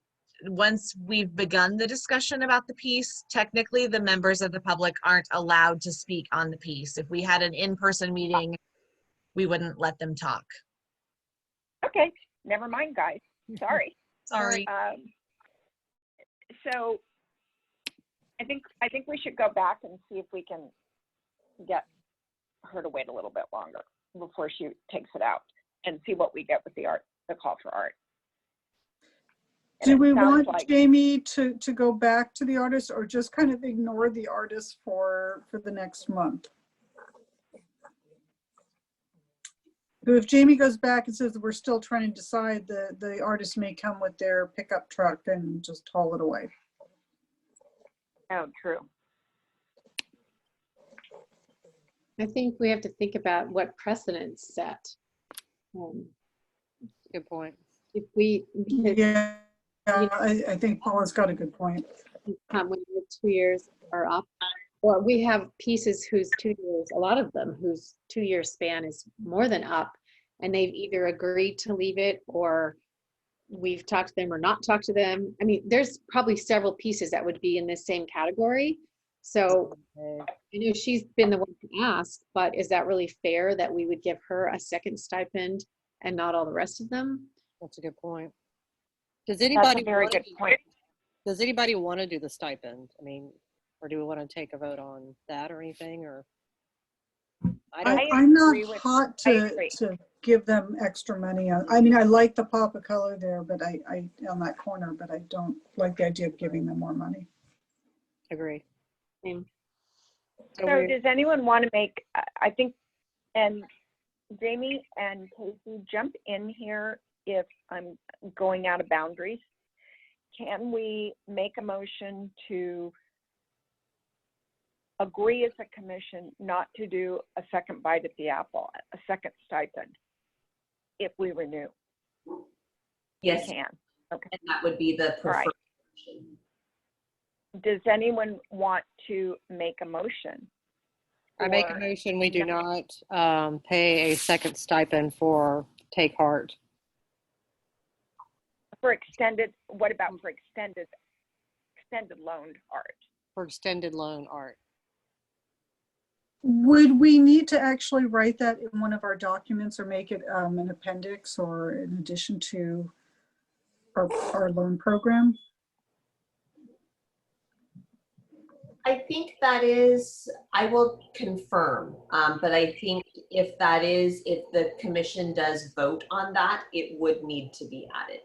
Once we've begun the discussion about the piece, technically the members of the public aren't allowed to speak on the piece. If we had an in-person meeting, we wouldn't let them talk. Okay, never mind, guys. Sorry. Sorry. So I think we should go back and see if we can get her to wait a little bit longer before she takes it out and see what we get with the call for art. And Do we it sounds want like Jamie to go back to the artist or just kind of ignore the artist for the next month? So if Jamie goes back and says that we're still trying to decide, the artist may come with their pickup truck and just haul it away. Oh, true. I think we have to think about what precedents set. good point. If we, because Yeah, you know, I think Paula's got a good point. when your 2 years are up, or we have pieces whose 2 years, a lot of them whose 2-year span is more than up, and they've either agreed to leave it or we've talked to them or not talked to them. I mean, there's probably several pieces that would be in this same category. So I know she's been the one to ask, but is that really fair that we would give her a second stipend and not all the rest of them? That's a good point. Does That's anybody a very good point. Does anybody want to do the stipend? I mean, or do we want to take a vote on that or anything? Or I'm not agree with- hot I to agree. give them extra money. I mean, I like the pop of color there, but I on that corner, but I don't like the idea of giving them more money. agree. Same. So does anyone want to make, I think, and Jamie and Casey, jump in here if I'm going out of boundaries. Can we make a motion to agree as a commission not to do a second bite at the apple, a second stipend, if we renew? Yes, We can. Okay. and that would be the All right. preferred option. Does anyone want to make a motion? I make a for- motion, we do not pay a second stipend for Take Heart. For extended, what about for extended loaned art? For extended loan art. Would we need to actually write that in one of our documents or make it an appendix or in addition to our loan program? I think that is, I will confirm, but I think if the commission does vote on that, it would need to be added.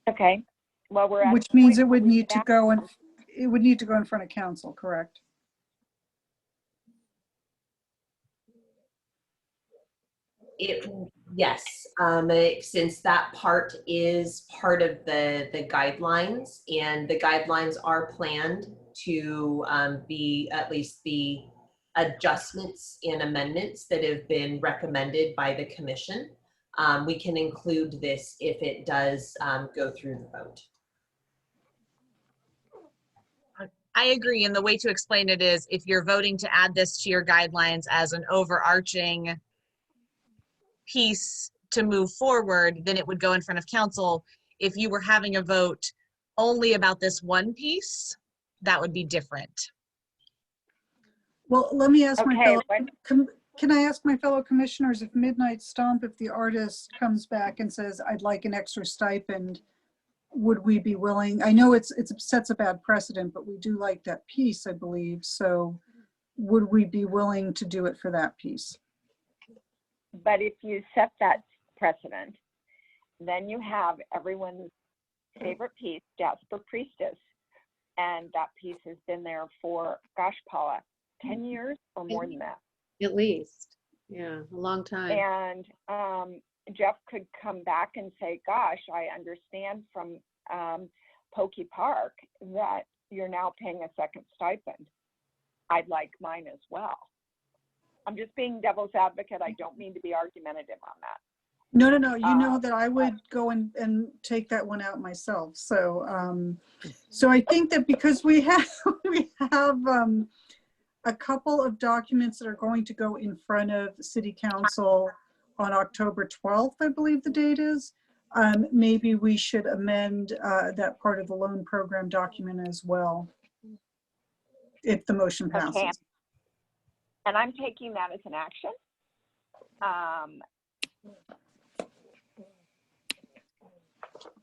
Okay. Well, we're at Which a means point it would where we need to have- go and it would need to go in front of council, correct? Yes, since that part is part of the guidelines, and the guidelines are planned to be at least the adjustments and amendments that have been recommended by the commission. We can include this if it does go through the vote. I agree. And the way to explain it is if you're voting to add this to your guidelines as an overarching piece to move forward, then it would go in front of council. If you were having a vote only about this one piece, that would be different. Well, let me ask my Okay, fellow, when- can I ask my fellow commissioners if Midnight Stomp, if the artist comes back and says, I'd like an extra stipend, would we be willing? I know it sets a bad precedent, but we do like that piece, I believe. So would we be willing to do it for that piece? But if you set that precedent, then you have everyone's favorite piece, Jasper Priestess. And that piece has been there for, gosh, Paula, 10 years or more than that. At least, yeah, a long time. And Jeff could come back and say, gosh, I understand from Pokey Park that you're now paying a second stipend. I'd like mine as well. I'm just being devil's advocate. I don't mean to be argumentative on that. No. You know that I would go and take that one out myself. So, so I think that because we have a couple of documents that are going to go in front of City Council on October 12th, I believe the date is. Maybe we should amend that part of the loan program document as well, if the motion passes. Okay. And I'm taking that as an action.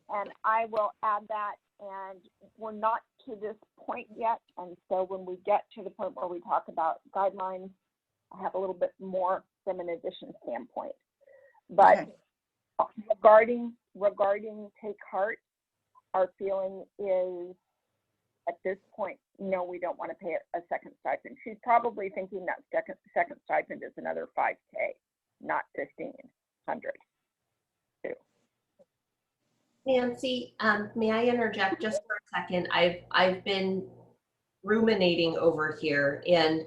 And I will add that, and we're not to this point yet. And so when we get to the point where we talk about guidelines, I have a little bit more from an addition standpoint. But okay. Regarding Take Heart, our feeling is at this point, no, we don't want to pay a second stipend. She's probably thinking that second stipend is another $5K, not $1,500. Nancy, may I interject just for a second? I've been ruminating over here, and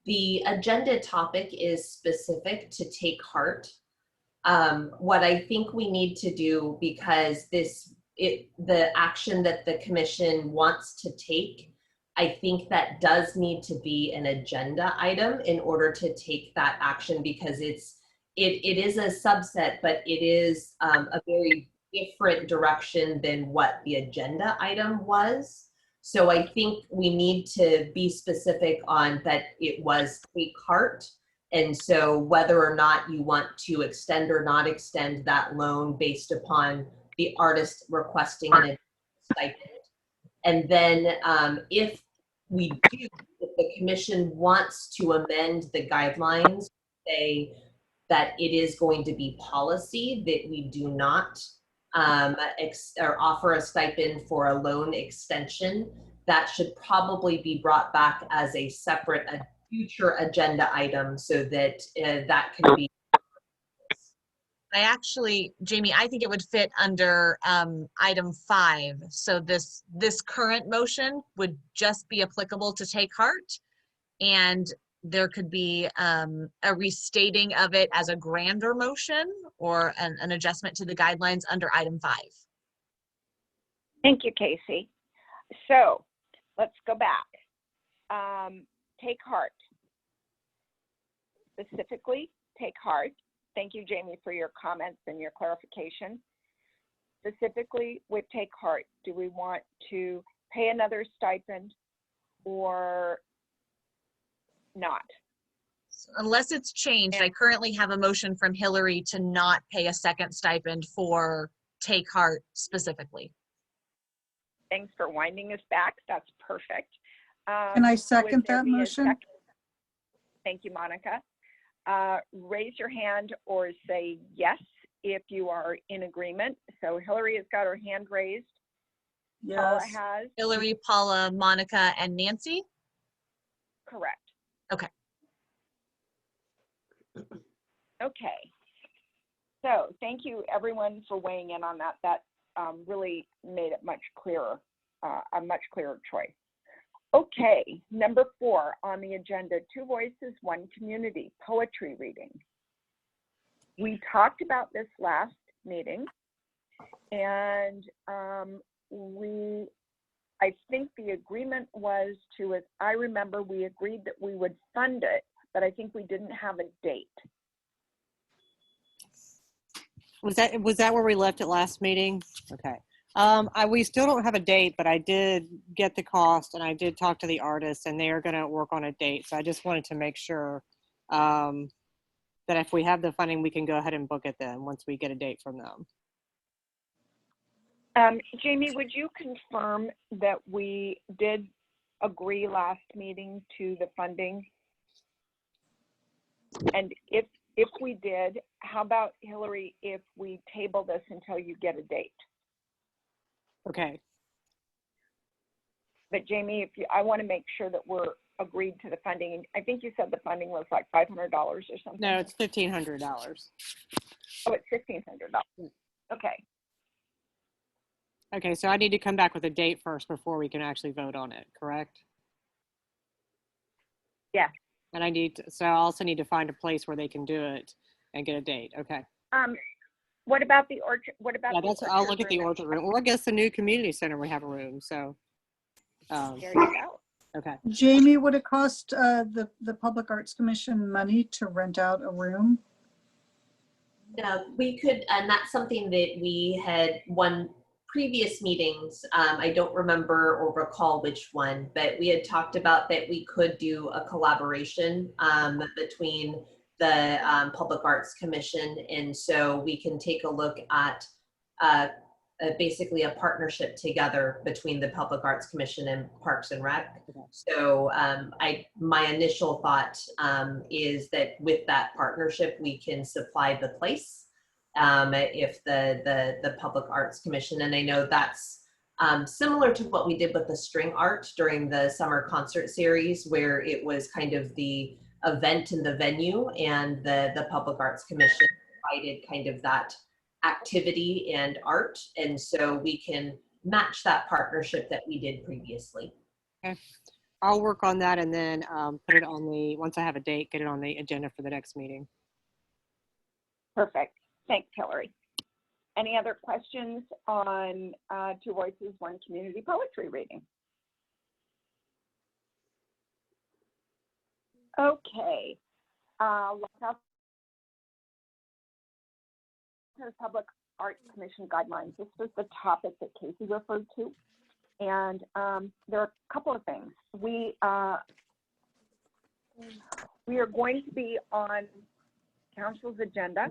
the agenda topic is specific to Take Heart. What I think we need to do, because the action that the commission wants to take, I think that does need to be an agenda item in order to take that action, because it is a subset, but it is a very different direction than what the agenda item was. So I think we need to be specific on that it was Take Heart. And so whether or not you want to extend or not extend that loan based upon the artist requesting a stipend. And then if the commission wants to amend the guidelines, say that it is going to be policy that we do not or offer a stipend for a loan extension, that should probably be brought back as a separate future agenda item so that that can be. Jamie, I think it would fit under item 5. So this current motion would just be applicable to Take Heart, and there could be a restating of it as a grander motion or an adjustment to the guidelines under item 5. Thank you, Casey. So let's go back. Take Heart. Specifically, Take Heart. Thank you, Jamie, for your comments and your clarification. Specifically with Take Heart, do we want to pay another stipend or not? Unless it's changed, I currently have a motion from Hillary to not pay a second stipend for Take Heart specifically. Thanks for winding us back. That's perfect. Can I second that motion? Thank you, Monica. Raise your hand or say yes if you are in agreement. So Hillary has got her hand raised. Yes. Paula has. Hillary, Paula, Monica, and Nancy? Correct. Okay. Okay. thank you everyone for weighing in on that. That really made it much clearer, a much clearer choice. Okay, number 4 on the agenda, 2 voices, 1 community, poetry reading. We talked about this last meeting, and I think the agreement was to, as I remember, we agreed that we would fund it, but I think we didn't have a date. Was that where we left it last meeting? Okay. We still don't have a date, but I did get the cost and I did talk to the artists and they are going to work on a date. So I just wanted to make sure that if we have the funding, we can go ahead and book it then once we get a date from them. Jamie, would you confirm that we did agree last meeting to the funding? And if we did, how about, Hillary, if we table this until you get a date? Okay. But Jamie, I want to make sure that we're agreed to the funding. I think you said the funding was like $500 or something. No, it's $1,500. Oh, it's $1,500. Okay. Okay, so I need to come back with a date first before we can actually vote on it, correct? Yeah. And so I also need to find a place where they can do it and get a date. Okay. What about the orchard? What about the orchard? I'll look at the orchard room. Well, I guess the new community center we have a room. So. There you go. Okay. Jamie, would it cost the Public Arts Commission money to rent out a room? No, we could, and that's something that we had one previous meetings. I don't remember or recall which one, but we had talked about that we could do a collaboration between the Public Arts Commission, and so we can take a look at basically a partnership together between the Public Arts Commission and Parks and Rec. So my initial thought is that with that partnership, we can supply the place if the Public Arts Commission, and I know that's similar to what we did with the string art during the summer concert series, where it was kind of the event and the venue, and the Public Arts Commission provided kind of that activity and art, and so we can match that partnership that we did previously. Okay. I'll work on that and then put it on once I have a date, get it on the agenda for the next meeting. Perfect. Thanks, Hillary. Any other questions on 2 Voices, 1 Community poetry reading? Okay. Public Arts Commission guidelines. This was the topic that Casey referred to. And there are a couple of things. We are going to be on Council's agenda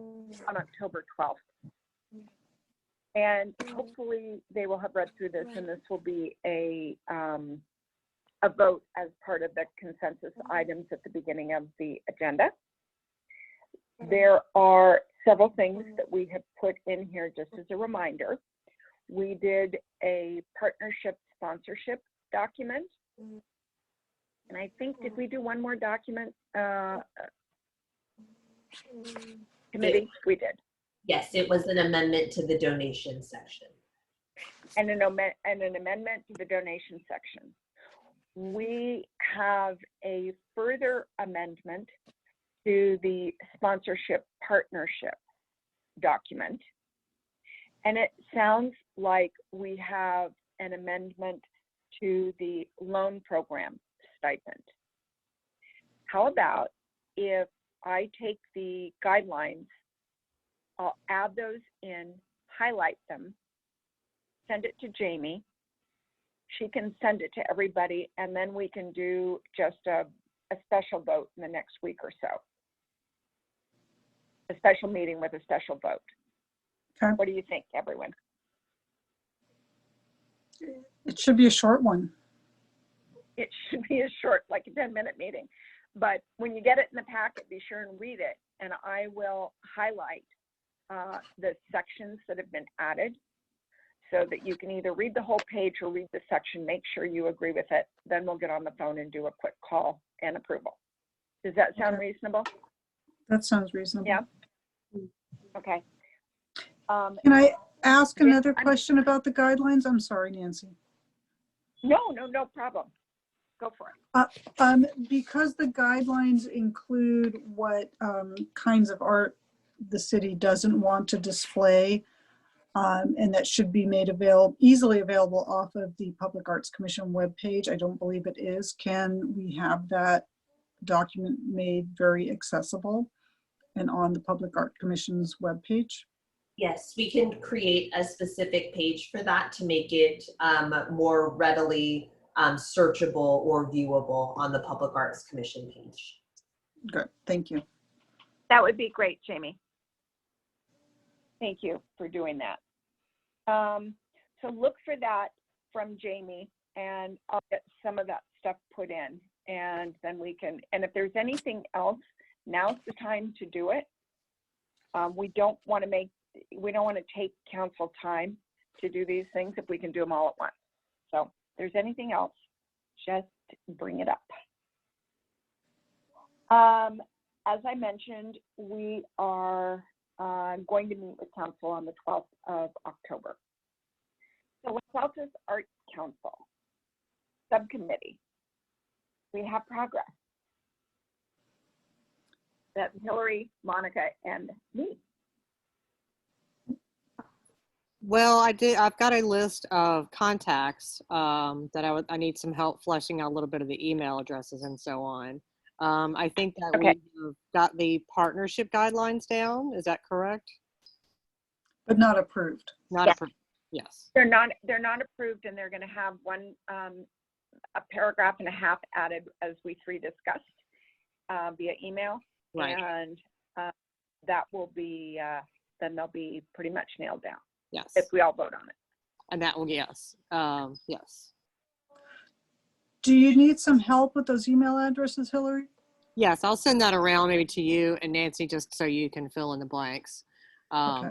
on October 12th. And hopefully they will have read through this, and this will be a vote as part of the consensus items at the beginning of the agenda. There are several things that we have put in here just as a reminder. We did a partnership sponsorship document. And I think, did we do one more document? Committee, we did. Yes, it was an amendment to the donation section. And an amendment to the donation section. We have a further amendment to the sponsorship partnership document. And it sounds like we have an amendment to the loan program stipend. How about if I take the guidelines, I'll add those in, highlight them, send it to Jamie. She can send it to everybody, and then we can do just a special vote in the next week or so. A special meeting with a special vote. Okay. What do you think, everyone? It should be a short one. It should be a short, like a 10-minute meeting. But when you get it in the packet, be sure and read it. And I will highlight the sections that have been added so that you can either read the whole page or read the section, make sure you agree with it. Then we'll get on the phone and do a quick call and approval. Does that sound reasonable? That sounds reasonable. Yeah. Okay. Can I ask Yeah, another question about the guidelines? I'm sorry, Nancy. No problem. Go for it. Because the guidelines include what kinds of art the city doesn't want to display, and that should be made easily available off of the Public Arts Commission webpage. I don't believe it is. Can we have that document made very accessible and on the Public Art Commission's webpage? Yes, we can create a specific page for that to make it more readily searchable or viewable on the Public Arts Commission page. Good, thank you. That would be great, Jamie. Thank you for doing that. So look for that from Jamie, and I'll get some of that stuff put in, and then we can, and if there's anything else, now's the time to do it. We don't want to take council time to do these things if we can do them all at once. So if there's anything else, just bring it up. As I mentioned, we are going to meet with council on the 12th of October. So with Altos Arts Council Subcommittee, we have progress. That's Hillary, Monica, and me. Well, I've got a list of contacts that I need some help fleshing out a little bit of the email addresses and so on. I think that Okay. we've got the partnership guidelines down. Is that correct? But not approved. Not Yes. approved. Yes. They're not approved, and they're going to have a paragraph and a half added, as we three discussed via email. Right. And that will be, then they'll be pretty much nailed down Yes. if we all vote on it. And that will, yes. Yes. Do you need some help with those email addresses, Hillary? Yes, I'll send that around maybe to you and Nancy, just so you can fill in the blanks. Okay.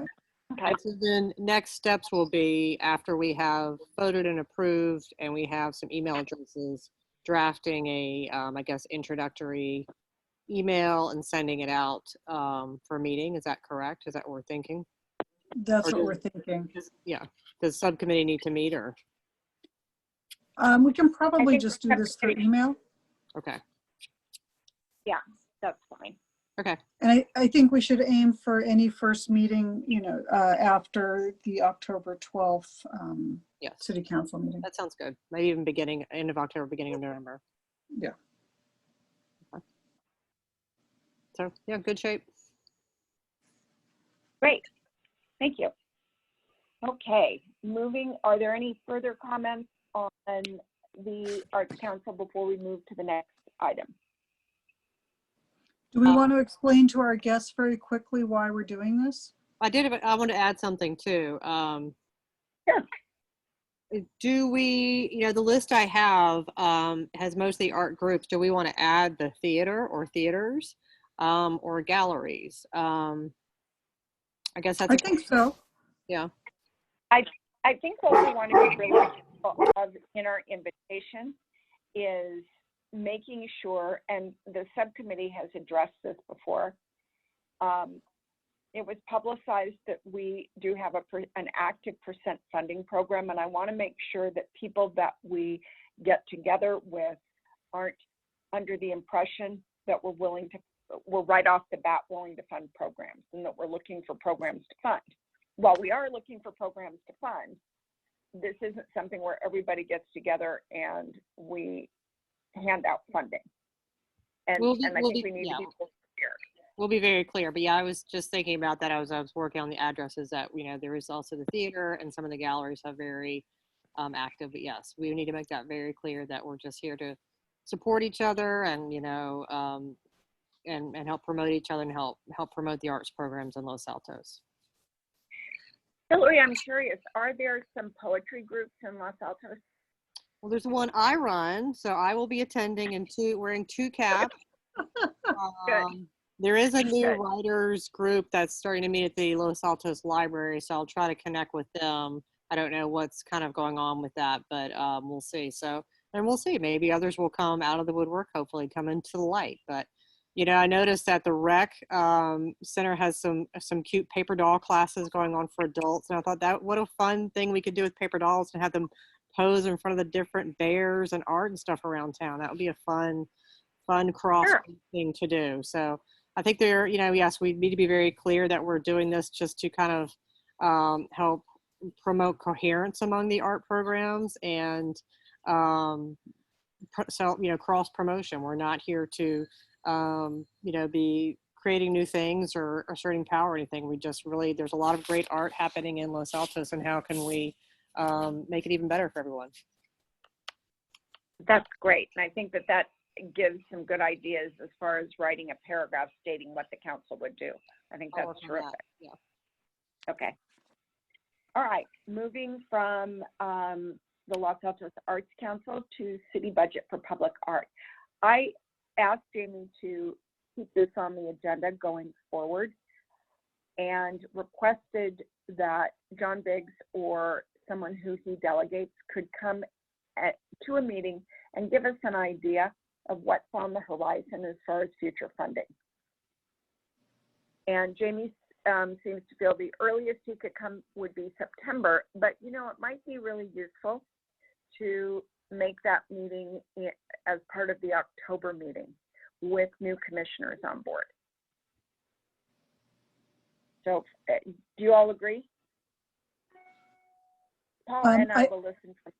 Okay. And so then next steps will be, after we have voted and approved and we have some email addresses, drafting a, I guess, introductory email and sending it out for a meeting. Is that correct? Is that what we're thinking? That's Or what we're thinking. Yeah. Does subcommittee need to meet, or? We can probably think just the do this through subcommittee- email. Okay. Yeah, that's fine. Okay. And I think we should aim for any first meeting, after the October 12th Yes. city council meeting. That sounds good. Maybe even end of October, beginning of November. Yeah. Okay. So yeah, good shape. Great. Thank you. Okay, are there any further comments on the Arts Council before we move to the next item? Do we want to explain to our guests very quickly why we're doing this? I want to add something too. Sure. Do we, the list I have has mostly art groups. Do we want to add the theater or theaters or galleries? I guess that's I think so. Yeah. I think what we want to be really mindful of in our invitation is making sure, and the subcommittee has addressed this before, it was publicized that we do have an active percent funding program, and I want to make sure that people that we get together with aren't under the impression that we're right off the bat willing to fund programs, and that we're looking for programs to fund. While we are looking for programs to fund, this isn't something where everybody gets together and we hand out funding. And I think we need to be clear. We'll be very clear. But yeah, I was just thinking about that as I was working on the addresses, that, there is also the theater and some of the galleries are very active. But yes, we need to make that very clear that we're just here to support each other and, and help promote each other and help promote the arts programs in Los Altos. Hillary, I'm curious, are there some poetry groups in Los Altos? Well, there's one I run, so I will be attending and wearing two caps. There is a new writers group that's starting to meet at the Los Altos Library, so I'll try to connect with them. I don't know what's kind of going on with that, but we'll see. And we'll see. Maybe others will come out of the woodwork, hopefully come into the light. But You know, I noticed that the rec center has some cute paper doll classes going on for adults, and I thought that what a fun thing we could do with paper dolls and have them pose in front of the different bears and art and stuff around town. That would be a fun cross thing to do. So I think there, you know, yes, we need to be very clear that we're doing this just to kind of help promote coherence among the art programs and so, you know, cross promotion. We're not here to you know, be creating new things or asserting power or anything. We just really, there's a lot of great art happening in Los Altos, and how can we make it even better for everyone? That's great. And I think that gives some good ideas as far as writing a paragraph stating what the council would do. I think that's terrific. Yeah. Okay. All right. Moving from the Los Altos Arts Council to City Budget for Public Art. I asked Jamie to keep this on the agenda going forward and requested that John Biggs or someone who he delegates could come to a meeting and give us an idea of what's on the horizon as far as future funding. And Jamie seems to feel the earliest he could come would be September, but you know, it might be really useful to make that meeting as part of the October meeting with new commissioners on board. So do you all agree? Paul and I will listen from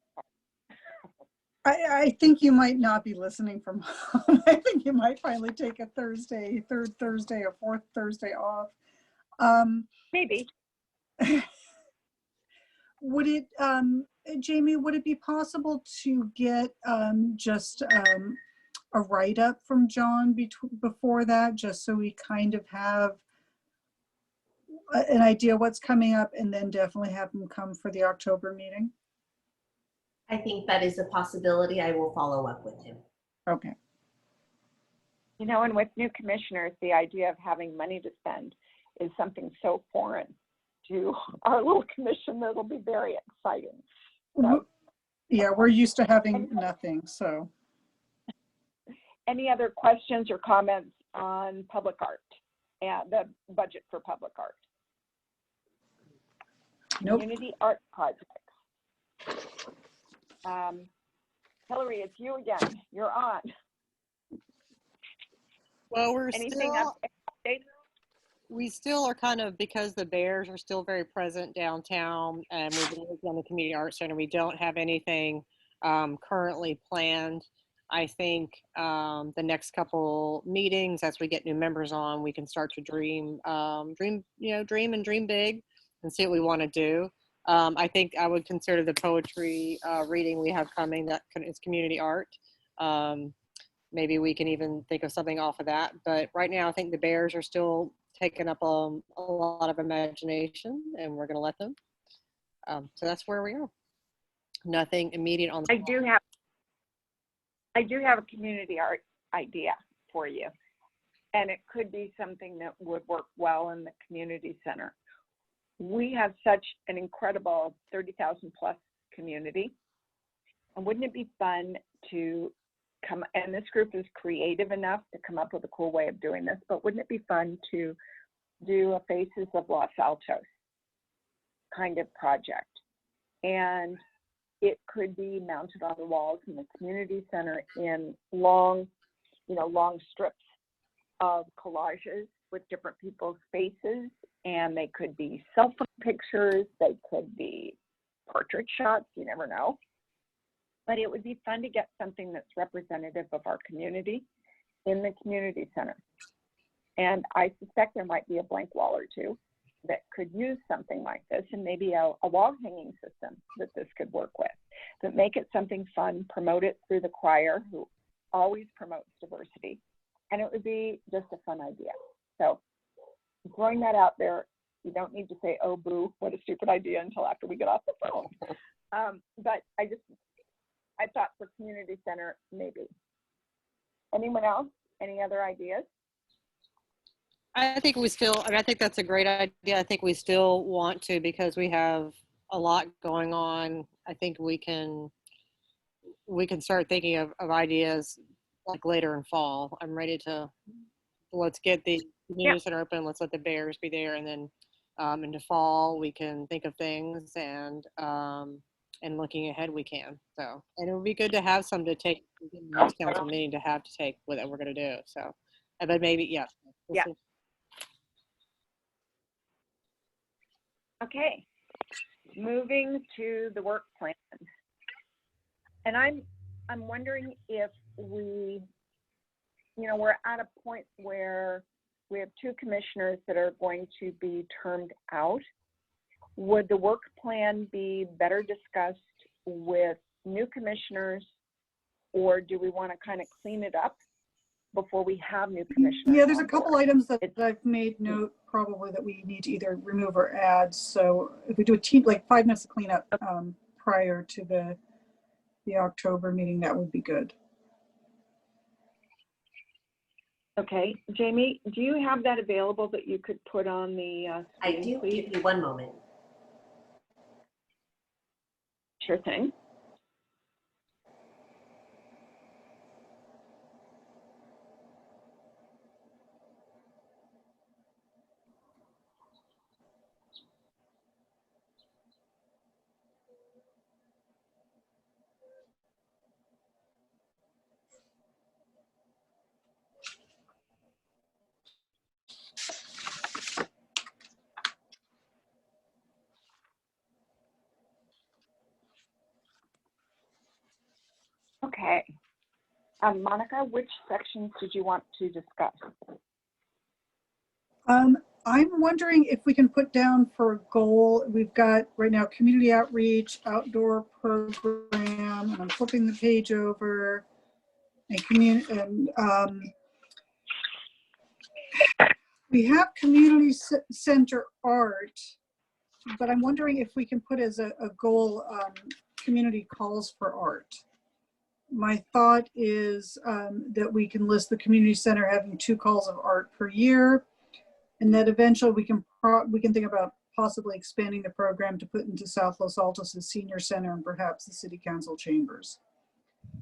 I think you might not be listening from home. I think you might finally take a Thursday, third Thursday or fourth Thursday off. Maybe. Would it, Jamie, would it be possible to get just a write-up from John before that, just so we kind of have an idea what's coming up, and then definitely have him come for the October meeting? I think that is a possibility. I will follow up with him. Okay. You know, and with new commissioners, the idea of having money to spend is something so foreign to our little commission that it'll be very exciting. So, yeah, we're used to having nothing, so. Any other questions or comments on public art and the budget for public art? Nope. Community art projects. Hillary, it's you again. You're on. Well, Anything updated? We still are kind of, because the bears are still very present downtown, and we've been working on the community art center. We don't have anything currently planned. I think the next couple meetings, as we get new members on, we can start to dream big and see what we want to do. I think I would consider the poetry reading we have coming, that is community art. Maybe we can even think of something off of that. But right now, I think the bears are still taking up a lot of imagination, and we're going to let them. So that's where we are. Nothing immediate on the I do have a community art idea for you, and it could be something that would work well in the community center. We have such an incredible 30,000 plus community, and wouldn't it be fun to come, and this group is creative enough to come up with a cool way of doing this, but wouldn't it be fun to do a Faces of Los Altos kind of project? And it could be mounted on the walls in the community center in long strips of collages with different people's faces, and they could be cell phone pictures, they could be portrait shots, you never know. But it would be fun to get something that's representative of our community in the community center. And I suspect there might be a blank wall or two that could use something like this, and maybe a wall hanging system that this could work with, but make it something fun, promote it through the choir, who always promotes diversity. And it would be just a fun idea. So throwing that out there, you don't need to say, oh, boo, what a stupid idea, until after we get off the phone. But I thought for community center, maybe. Anyone else? Any other ideas? I think that's a great idea. I think we still want to, because we have a lot going on. I think we can start thinking of ideas like later in fall. I'm ready to let's get the community center open. Let's let the bears be there, and then in the fall we can think of things, and looking ahead we can. So, and it would be good to have some to take in the next council meeting to have to take what we're going to do. So, but maybe yeah. We'll Yeah. see. Okay, moving to the work plan. And I'm wondering if we, we're at a point where we have 2 commissioners that are going to be termed out. Would the work plan be better discussed with new commissioners, or do we want to kind of clean it up before we have new commissioners? Yeah, there's a on couple board? items that I've made note probably that we need to either remove or add. So if we do like 5 minutes of cleanup prior to the October meeting, that would be good. Okay, Jamie, do you have that available that you could put on the I screen, do. please? Give me one moment. Sure thing. Okay. Monica, which sections did you want to discuss? I'm wondering if we can put down for a goal, we've got right now community outreach, outdoor program, and I'm flipping the page over, and we have community center art, but I'm wondering if we can put as a goal community calls for art. My thought is that we can list the community center having 2 calls of art per year, and that eventually we can think about possibly expanding the program to put into South Los Altos' senior center and perhaps the city council chambers.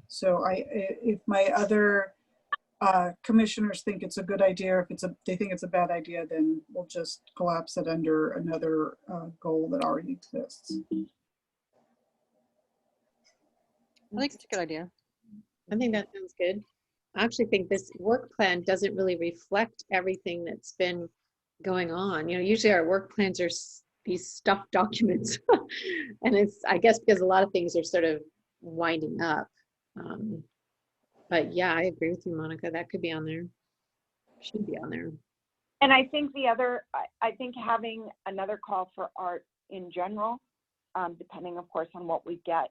So if my other commissioners think it's a good idea, if they think it's a bad idea, then we'll just collapse it under another goal that already exists. I think it's a good idea. I think that sounds good. I actually think this work plan doesn't really reflect everything that's been going on. Usually our work plans are these stuffed documents. And it's, I guess, because a lot of things are sort of winding up. But yeah, I agree with you, Monica. That could be on there. Should be on there. And I think I think having another call for art in general, depending of course on what we get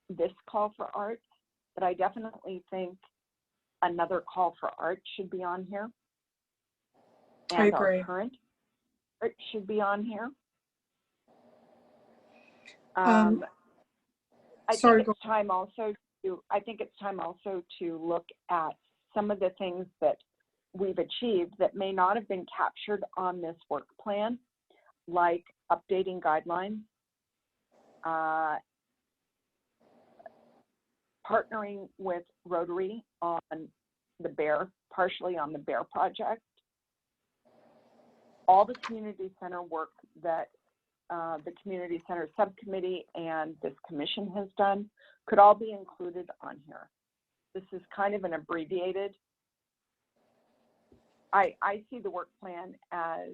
this call for art, but I definitely think another call for art should be on here. I And agree. our current art should be on here. I think it's time also to look at some of the things that we've achieved that may not have been captured on this work plan, like updating guidelines, partnering with Rotary on partially on the Bear project, all the community center work that the community center subcommittee and this commission has done could all be included on here. This is kind of an abbreviated. I see the work plan as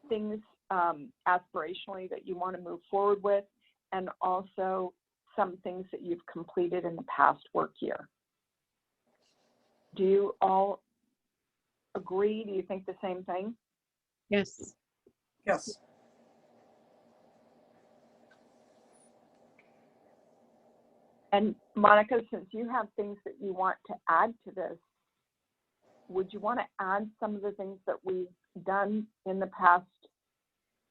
things aspirationally that you want to move forward with, and also some things that you've completed in the past work year. Do you all agree? Do you think the same thing? Yes. Yes. And Monica, since you have things that you want to add to this, would you want to add some of the things that we've done in the past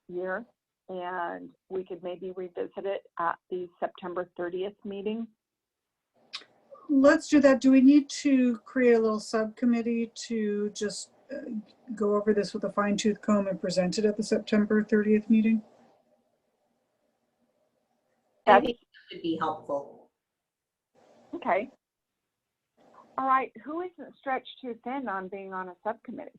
year, and we could maybe revisit it at the September 30th meeting? Let's do that. Do we need to create a little subcommittee to just go over this with a fine-tooth comb and present it at the September 30th meeting? I think that would be helpful. Okay. All right, who isn't stretched too thin on being on a subcommittee?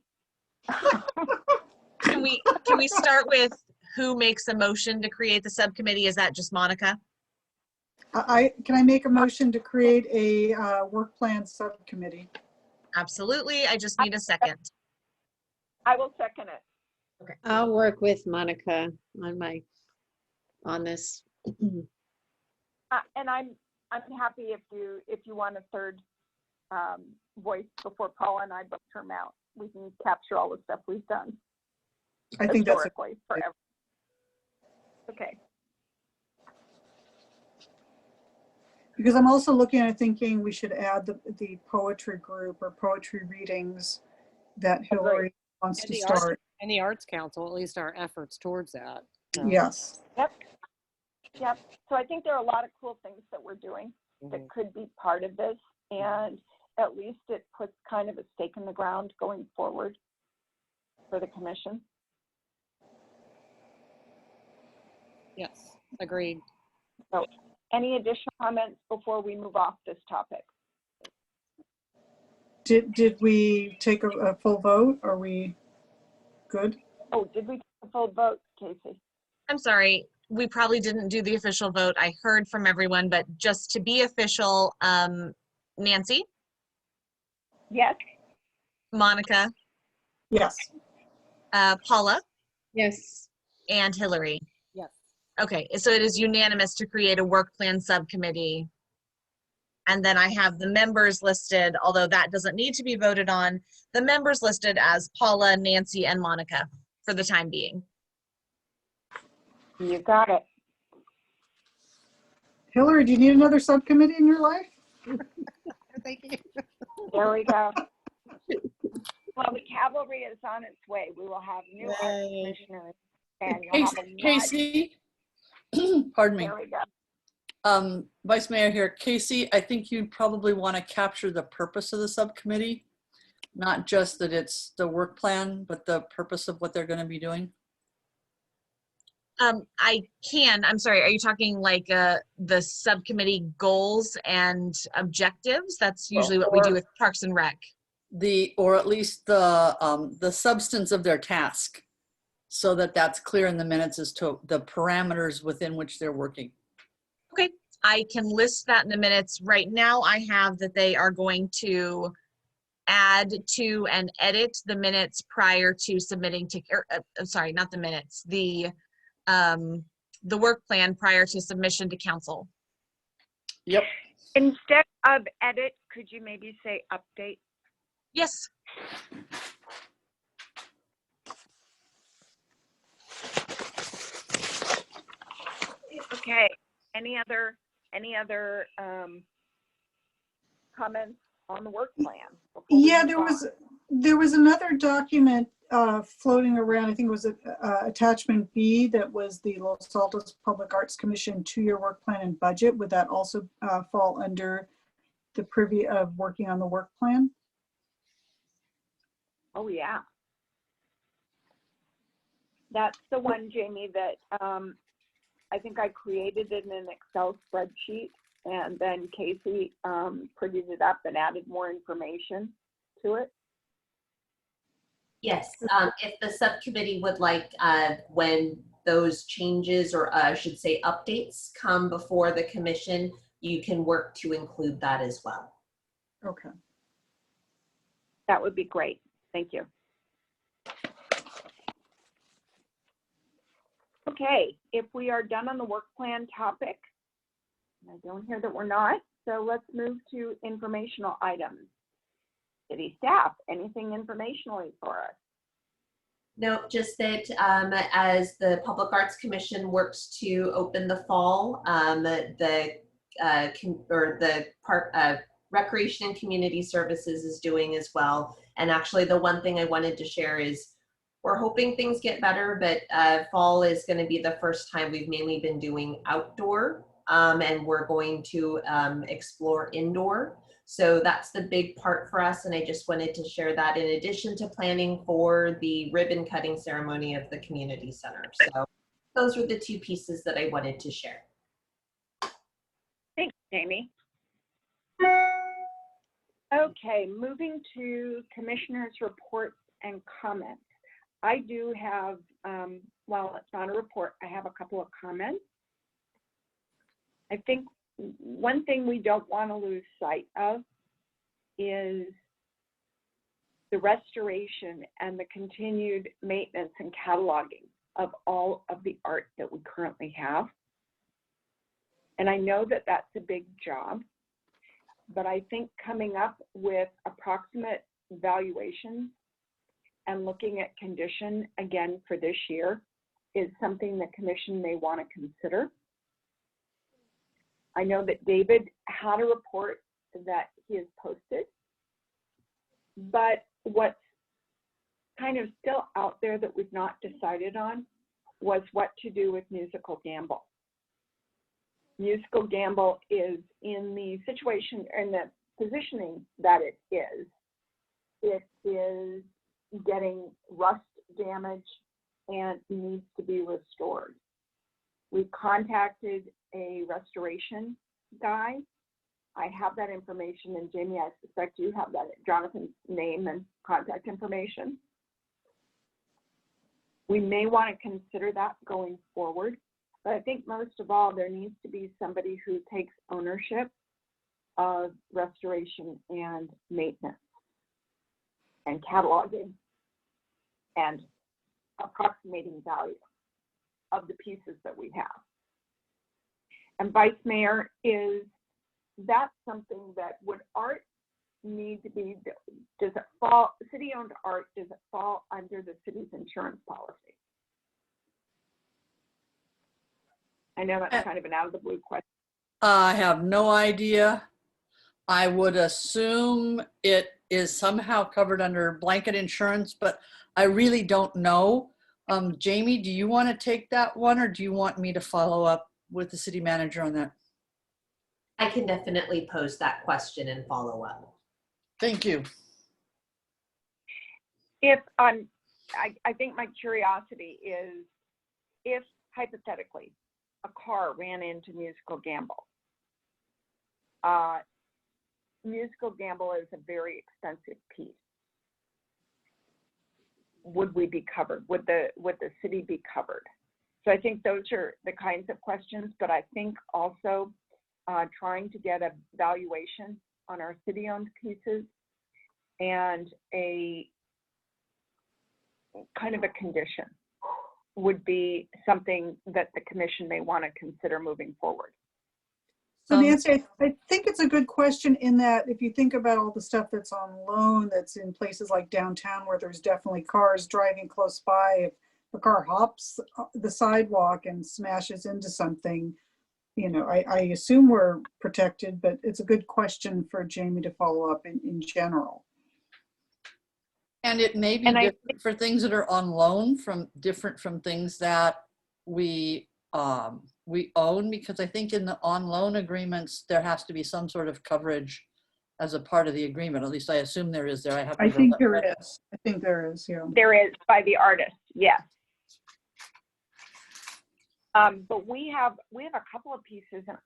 Can we start with who makes a motion to create the subcommittee? Is that just Monica? Can I make a motion to create a work plan subcommittee? Absolutely. I just need a second. I will second it. I'll work with Monica on this. And I'm happy if you want a third voice before Paula and I both term out. We can capture all the stuff we've done. I think that's historically forever. Okay. because I'm also looking at thinking we should add the poetry group or poetry readings that Hillary wants to start. And the Arts Council, at least our efforts towards that. So. Yes. Yep. So I think there are a lot of cool things that we're doing that could be part of this, and at least it puts kind of a stake in the ground going forward for the commission. Yes, agreed. So any additional comments before we move off this topic? Did we take a full vote? Are we good? Oh, did we take a full vote, Casey? I'm sorry. We probably didn't do the official vote. I heard from everyone, but just to be official, Nancy? Yes. Monica? Yes. Paula? Yes. And Hillary? Yes. Okay, so it is unanimous to create a work plan subcommittee. And then I have the members listed, although that doesn't need to be voted on, the members listed as Paula, Nancy, and Monica for the time being. You got it. Hillary, do you need another subcommittee in your life? Thank you. There we go. Well, the cavalry is on its way. We will have new arts commissioners. And you'll have a lot. Casey, pardon me. There we go. Vice Mayor here. Casey, I think you'd probably want to capture the purpose of the subcommittee, not just that it's the work plan, but the purpose of what they're going to be doing. I can, I'm sorry, are you talking like the subcommittee goals and objectives? That's usually what we do with Parks and Rec. Or at least the substance of their task, so that that's clear in the minutes as to the parameters within which they're working. Okay, I can list that in the minutes. Right now I have that they are going to add to and edit the minutes prior to submitting to, sorry, not the minutes, the work plan prior to submission to council. Yep. Instead of edit, could you maybe say update? Yes. Okay. Any other comments on the work plan? Yeah, there was another document floating around. I think it was attachment B that was the Los Altos Public Arts Commission 2-year work plan and budget. Would that also fall under the purview of working on the work plan? Oh yeah. That's the one, Jamie, that I think I created it in an Excel spreadsheet, and then Casey prettied it up and added more information to it. Yes, if the subcommittee would like, when those changes, or I should say updates, come before the commission, you can work to include that as well. Okay. That would be great. Thank you. Okay, if we are done on the work plan topic, I don't hear that we're not, so let's move to informational items. City staff, anything informationally for us? No, just that as the Public Arts Commission works to open the fall, the Recreation and Community Services is doing as well. And actually the one thing I wanted to share is we're hoping things get better, but fall is going to be the first time we've mainly been doing outdoor, and we're going to explore indoor. So that's the big part for us, and I just wanted to share that in addition to planning for the ribbon cutting ceremony of the community center. So those were the two pieces that I wanted to share. Thanks, Jamie. Okay, moving to commissioners' reports and comments. I do have, well, it's not a report, I have a couple of comments. I think one thing we don't want to lose sight of is the restoration and the continued maintenance and cataloging of all of the art that we currently have. And I know that that's a big job, but I think coming up with approximate valuations and looking at condition again for this year is something the commission may want to consider. I know that David had a report that he has posted, but what's kind of still out there that we've not decided on was what to do with Musical Gamble. Musical Gamble is in the situation and the positioning that it is getting rust damage and needs to be restored. We contacted a restoration guy. I have that information, and Jamie, I suspect you have that, Jonathan's name and contact information. We may want to consider that going forward, but I think most of all, there needs to be somebody who takes ownership of restoration and maintenance and cataloging and approximating value of the pieces that we have. And Vice Mayor, is that something that would art need to be, does it fall, city-owned art, does it fall under the city's insurance policy? I know that's kind of an out of the blue question. I have no idea. I would assume it is somehow covered under blanket insurance, but I really don't know. Jamie, do you want to take that one, or do you want me to follow up with the city manager on that? I can definitely pose that question and follow up. Thank you. If I think my curiosity is, if hypothetically a car ran into Musical Gamble, Musical Gamble is a very expensive piece. Would we be covered? Would the city be covered? So I think those are the kinds of questions, but I think also trying to get a valuation on our city-owned pieces and a kind of a condition would be something that the commission may want to consider moving forward. So Nancy, I think it's a good question in that if you think about all the stuff that's on loan that's in places like downtown where there's definitely cars driving close by, if a car hops the sidewalk and smashes into something, you know, I assume we're protected, but it's a good question for Jamie to follow up in general. And it may be different for things that are on loan different from things that we own, because I think in the on loan agreements, there has to be some sort of coverage as a part of the agreement. At least I assume there is there. I think there is. I think there is, yeah. There is by the artist, yes. But we have a couple of pieces, and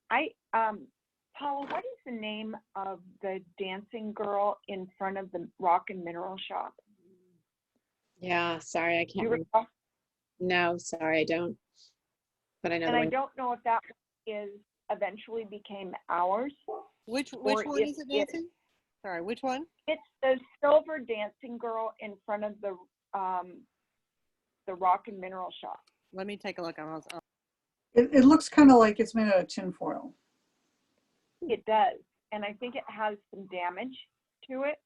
Paula, what is the name of the dancing girl in front of the rock and mineral shop? Yeah, sorry, I can't remember. Recall? No, sorry, I don't. But I know. And I don't know if that is eventually became ours. Which one is it, Nancy? Sorry, which one? It's the silver dancing girl in front of the rock and mineral shop. Let me take a look. It looks kind of like it's made out of tinfoil. It does, and I think it has some damage to it.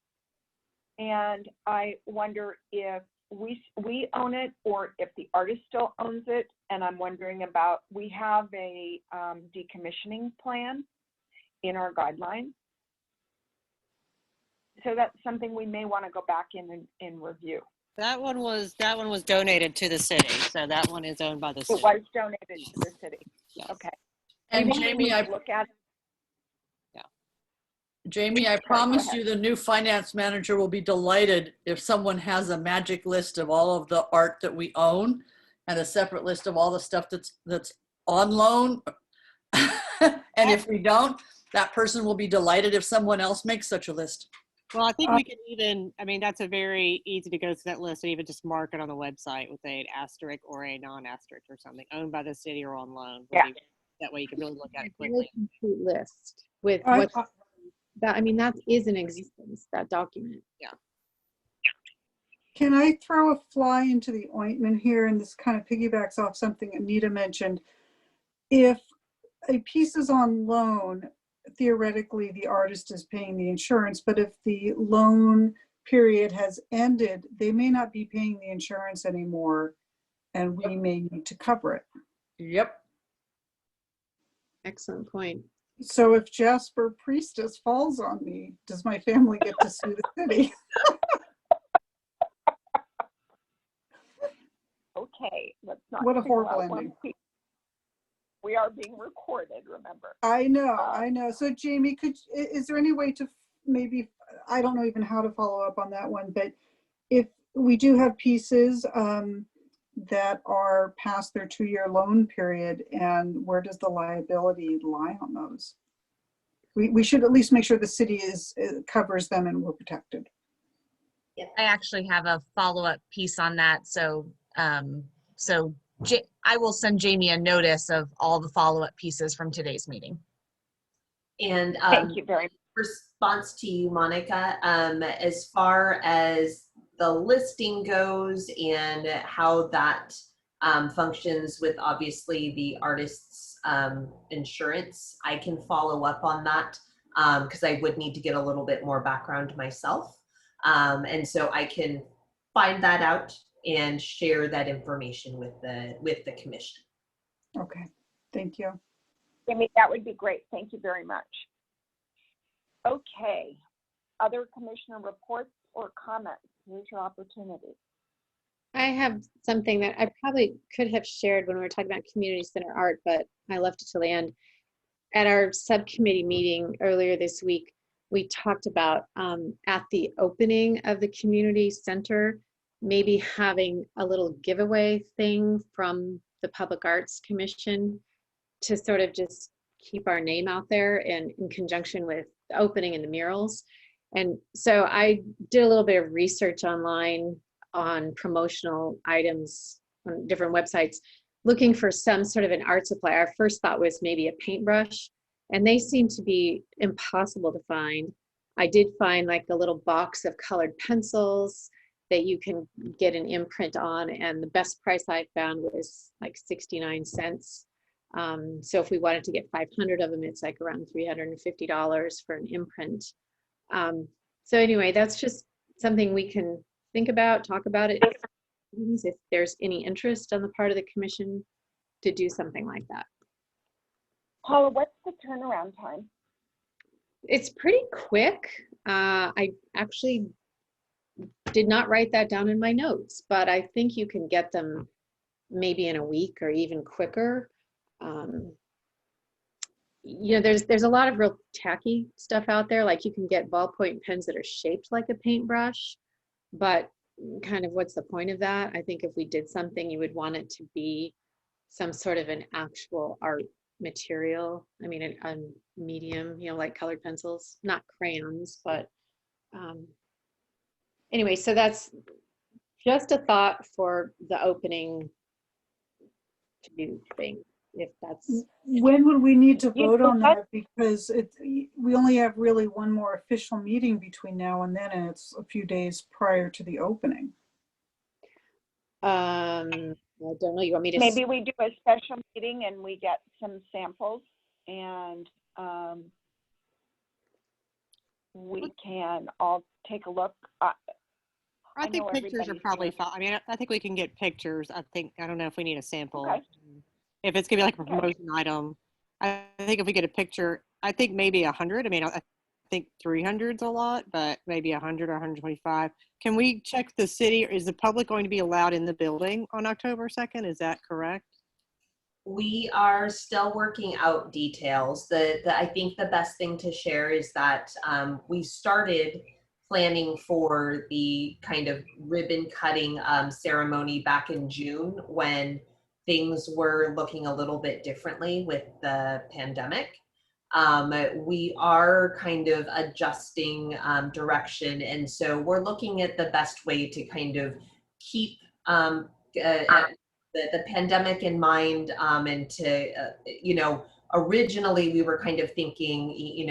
And I wonder if we own it or if the artist still owns it. And I'm wondering about, we have a decommissioning plan in our guidelines. So that's something we may want to go back in and review. That one was donated to the city, so that one is owned by the city. It was donated to the city. Yes. Okay. And Maybe Jamie, we look at. Jamie, I promise you the new finance manager will be delighted if someone has a magic list of all of the art that we own and a separate list of all the stuff that's on loan. And if we don't, that person will be delighted if someone else makes such a list. Well, I think we can even, I mean, that's a very easy to go through that list and even just mark it on the website with an asterisk or a non-asterisk or something, owned by the city or on loan. Yeah. That way you can really look at it Really quickly. complete list with I- what that, I mean, that is in existence, that document. Can I throw a fly into the ointment here? And this kind of piggybacks off something Anita mentioned. If a piece is on loan, theoretically the artist is paying the insurance, but if the loan period has ended, they may not be paying the insurance anymore, and we may need to cover it. Yep. Excellent point. So if Jasper Priestess falls on me, does my family get to sue the city? Okay, let's not. What a single horrible out one ending. piece. We are being recorded, remember. I know. So Jamie, is there any way to maybe, I don't know even how to follow up on that one, but if we do have pieces that are past their 2-year loan period, and where does the liability lie on those? We should at least make sure the city covers them and we're protected. I actually have a follow-up piece on that. So, I will send Jamie a notice of all the follow-up pieces from today's meeting. And Thank you very much. response to you, Monica, as far as the listing goes and how that functions with obviously the artist's insurance, I can follow up on that because I would need to get a little bit more background myself. And so I can find that out and share that information with the commission. Okay, thank you. Amy, that would be great. Thank you very much. Okay, other commissioner reports or comments? Here's your opportunity. I have something that I probably could have shared when we were talking about community center art, but I left it till the end. At our subcommittee meeting earlier this week, we talked about at the opening of the community center, maybe having a little giveaway thing from the Public Arts Commission to sort of just keep our name out there, and in conjunction with the opening and the murals. And so I did a little bit of research online on promotional items on different websites, looking for some sort of an art supply. Our first thought was maybe a paintbrush, and they seem to be impossible to find. I did find like a little box of colored pencils that you can get an imprint on, and the best price I found was like 69 cents. So if we wanted to get 500 of them, it's like around $350 for an imprint. So anyway, that's just something we can think about, talk about it, if there's any interest on the part of the commission to do something like that. Paula, what's the turnaround time? It's pretty quick. I actually did not write that down in my notes, but I think you can get them maybe in a week or even quicker. You know, there's a lot of real tacky stuff out there. Like you can get ballpoint pens that are shaped like a paintbrush, but kind of what's the point of that? I think if we did something, you would want it to be some sort of an actual art material. I mean, a medium, you know, like colored pencils, not crayons, but anyway, so that's just a thought for the opening to do thing. If that's when would we need to vote on that? Because we only have really one more official meeting between now and then, and it's a few days prior to the opening. I don't know. You want me to? Maybe we do a special meeting and we get some samples, and we can all take a look. I think pictures are probably fine. I mean, I think we can get pictures. I don't know if we need a sample. Okay. If it's gonna be like a promotion item, I think if we get a picture, I think maybe 100. I mean, I think 300's a lot, but maybe 100 or 125. Can we check the city? Is the public going to be allowed in the building on October 2nd? Is that correct? We are still working out details. I think the best thing to share is that we started planning for the kind of ribbon cutting ceremony back in June when things were looking a little bit differently with the pandemic. we are kind of adjusting direction. And so we're looking at the best way to kind of keep the pandemic in mind, and to, originally we were kind of thinking,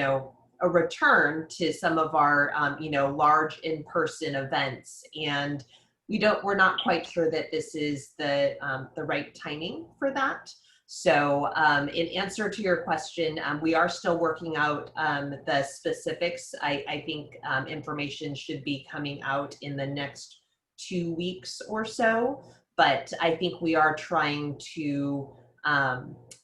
a return to some of our, large in-person events. And we're not quite sure that this is the right timing for that. So in answer to your question, we are still working out the specifics. I think information should be coming out in the next 2 weeks or so, but I think we are trying to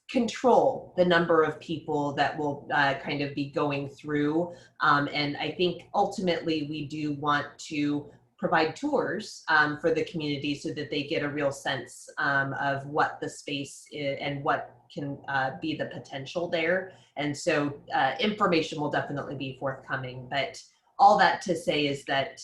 control the number of people that will kind of be going through. And I think ultimately we do want to provide tours for the community so that they get a real sense of what the space is and what can be the potential there. And so information will definitely be forthcoming. But all that to say is that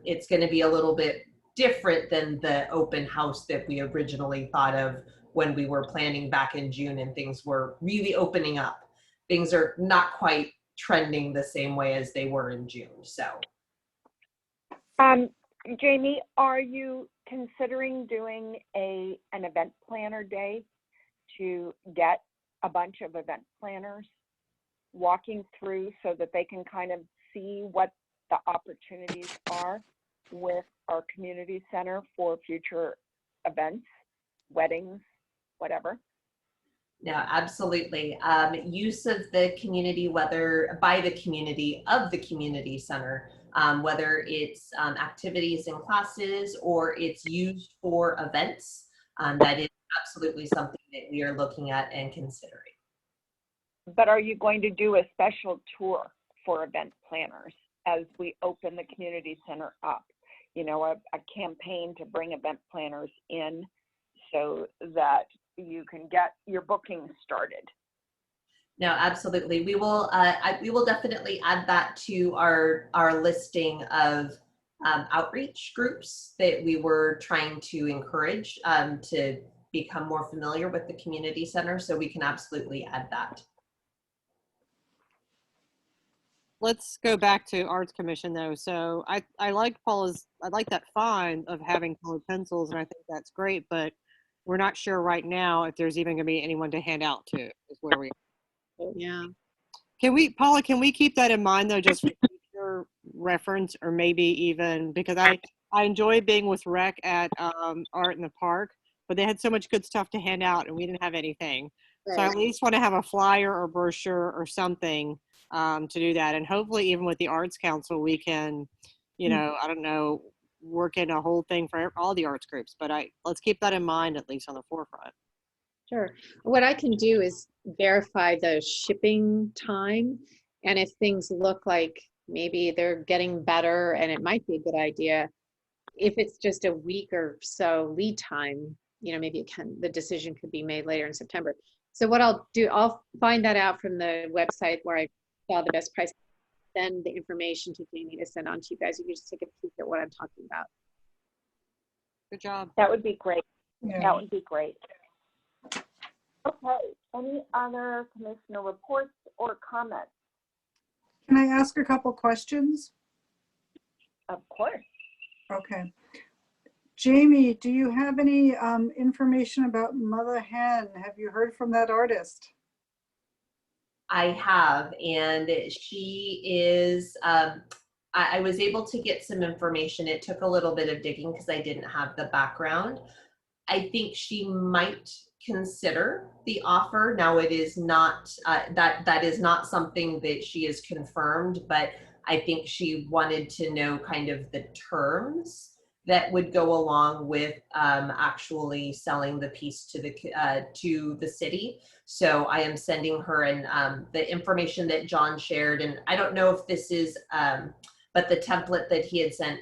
it's going to be a little bit different than the open house that we originally thought of when we were planning back in June and things were really opening up. Things are not quite trending the same way as they were in June. So. Jamie, are you considering doing an event planner day to get a bunch of event planners walking through so that they can kind of see what the opportunities are with our community center for future events, weddings, whatever? No, absolutely. Use of the community, whether by the community of the community center, whether it's activities and classes or it's used for events, that is absolutely something that we are looking at and considering. But are you going to do a special tour for event planners as we open the community center up? A campaign to bring event planners in so that you can get your booking started. No, absolutely. We will definitely add that to our listing of outreach groups that we were trying to encourage to become more familiar with the community center. So we can absolutely add that. Let's go back to Arts Commission though. So I like that find of having colored pencils, and I think that's great, but we're not sure right now if there's even gonna be anyone to hand out to, is where we are. Yeah. Paula, can we keep that in mind though, just for future reference, or maybe even, because I enjoy being with Rec at Art in the Park, but they had so much good stuff to hand out and we didn't have anything. Right. So I at least want to have a flyer or brochure or something to do that. And hopefully even with the Arts Council, we can, I don't know, work in a whole thing for all the arts groups, but let's keep that in mind, at least on the forefront. Sure. What I can do is verify the shipping time. And if things look like maybe they're getting better and it might be a good idea, if it's just a week or so lead time, maybe the decision could be made later in September. So what I'll do, I'll find that out from the website where I saw the best price, send the information to Jamie to send on to you guys. You can just take a peek at what I'm talking about. Good job. That would be great. Yeah. That would be great. Okay, any other commissioner reports or comments? Can I ask a couple questions? Of course. Okay. Jamie, do you have any information about Mother Hen? Have you heard from that artist? I have, and she is, I was able to get some information. It took a little bit of digging because I didn't have the background. I think she might consider the offer. Now it is not, that is not something that she has confirmed, but I think she wanted to know kind of the terms that would go along with actually selling the piece to the city. So I am sending her the information that John shared, and I don't know if this is, but the template that he had sent,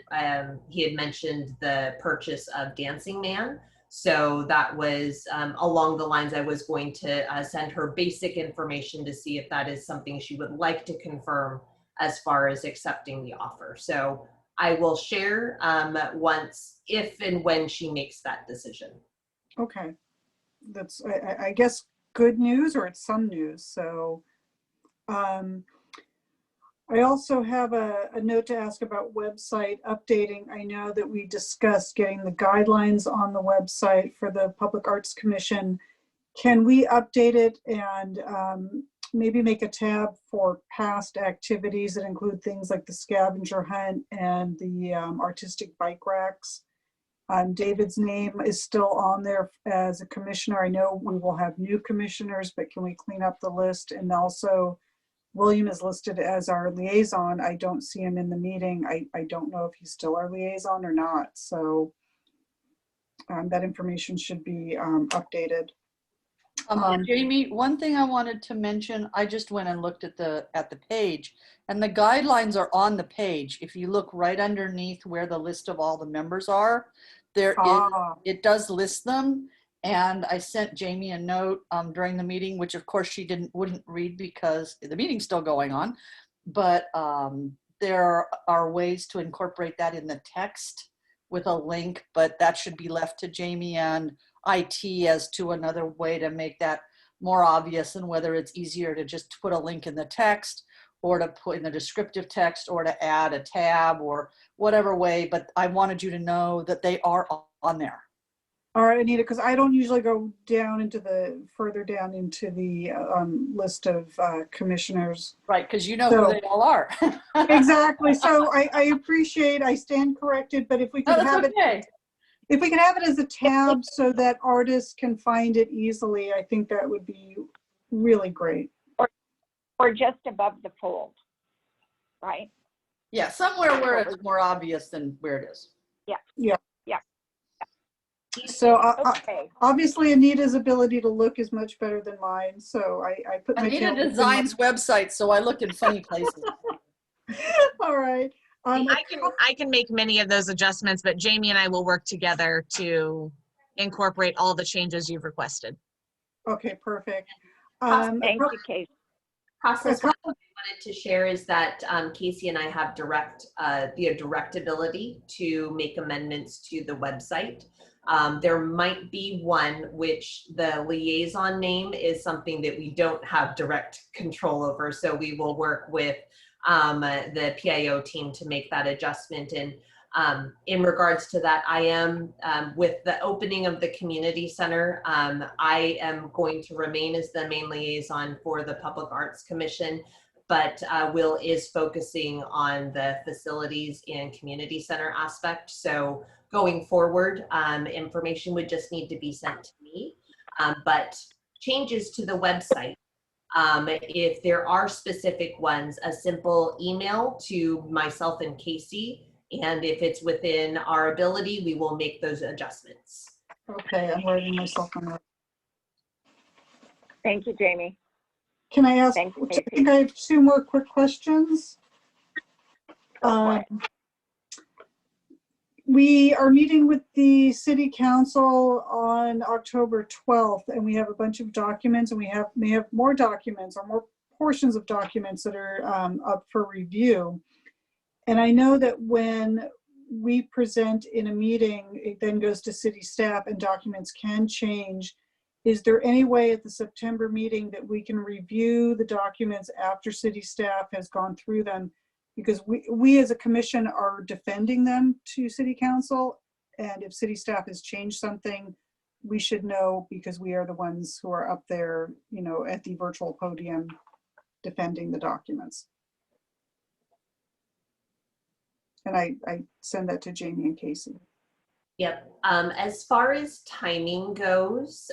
he had mentioned the purchase of Dancing Man. So that was along the lines I was going to send her basic information to see if that is something she would like to confirm as far as accepting the offer. So I will share once, if and when she makes that decision. Okay, that's I guess good news, or it's some news. So I also have a note to ask about website updating. I know that we discussed getting the guidelines on the website for the Public Arts Commission. Can we update it and maybe make a tab for past activities that include things like the scavenger hunt and the artistic bike racks? David's name is still on there as a commissioner. I know we will have new commissioners, but can we clean up the list? And also, William is listed as our liaison. I don't see him in the meeting. I don't know if he's still our liaison or not. So that information should be updated. Jamie, one thing I wanted to mention, I just went and looked at the page, and the guidelines are on the page. If you look right underneath where the list of all the members are, it does list them. And I sent Jamie a note during the meeting, which of course she wouldn't read because the meeting's still going on. But there are ways to incorporate that in the text with a link, but that should be left to Jamie and IT as to another way to make that more obvious, and whether it's easier to just put a link in the text or to put in the descriptive text or to add a tab or whatever way. But I wanted you to know that they are on there. All right, Anita, because I don't usually go down into further down into the list of commissioners. Right, because you know who they all are. Exactly. So I appreciate, I stand corrected, but if we could have it, if we could have it as a tab so that artists can find it easily, I think that would be really great. Or just above the fold, right? Yeah, somewhere where it's more obvious than where it is. Yeah. Yeah. Yeah. So Okay. obviously Anita's ability to look is much better than mine. So I put my Anita designs websites, so I look in funny places. All right. I can make many of those adjustments, but Jamie and I will work together to incorporate all the changes you've requested. Okay, perfect. Thank you, Casey. Process one I wanted to share is that Casey and I have direct ability to make amendments to the website. There might be one which the liaison name is something that we don't have direct control over. So we will work with the PIO team to make that adjustment. And in regards to that, I am with the opening of the community center, I am going to remain as the main liaison for the Public Arts Commission, but Will is focusing on the facilities and community center aspect. So going forward, information would just need to be sent to me, but changes to the website, if there are specific ones, a simple email to myself and Casey, and if it's within our ability, we will make those adjustments. Okay, I'm writing myself on that. Thank you, Jamie. Can I ask, Thanks, I think I have two more quick questions. We are meeting with the City Council on October 12th, and we have a bunch of documents, and we may have more documents or more portions of documents that are up for review. And I know that when we present in a meeting, it then goes to city staff and documents can change. Is there any way at the September meeting that we can review the documents after city staff has gone through them? Because we as a commission are defending them to city council. And if city staff has changed something, we should know, because we are the ones who are up there, you know, at the virtual podium defending the documents. And I send that to Jamie and Casey. Yep. As far as timing goes,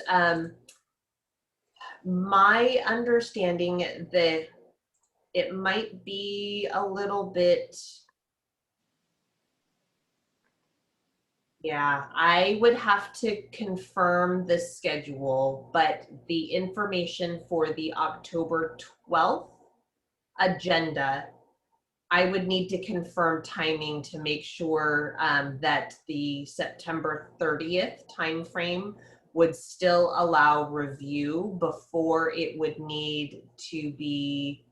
my understanding that it might be a little bit, yeah, I would have to confirm the schedule, but the information for the October 12th agenda, I would need to confirm timing to make sure that the September 30th timeframe would still allow review before it would need to be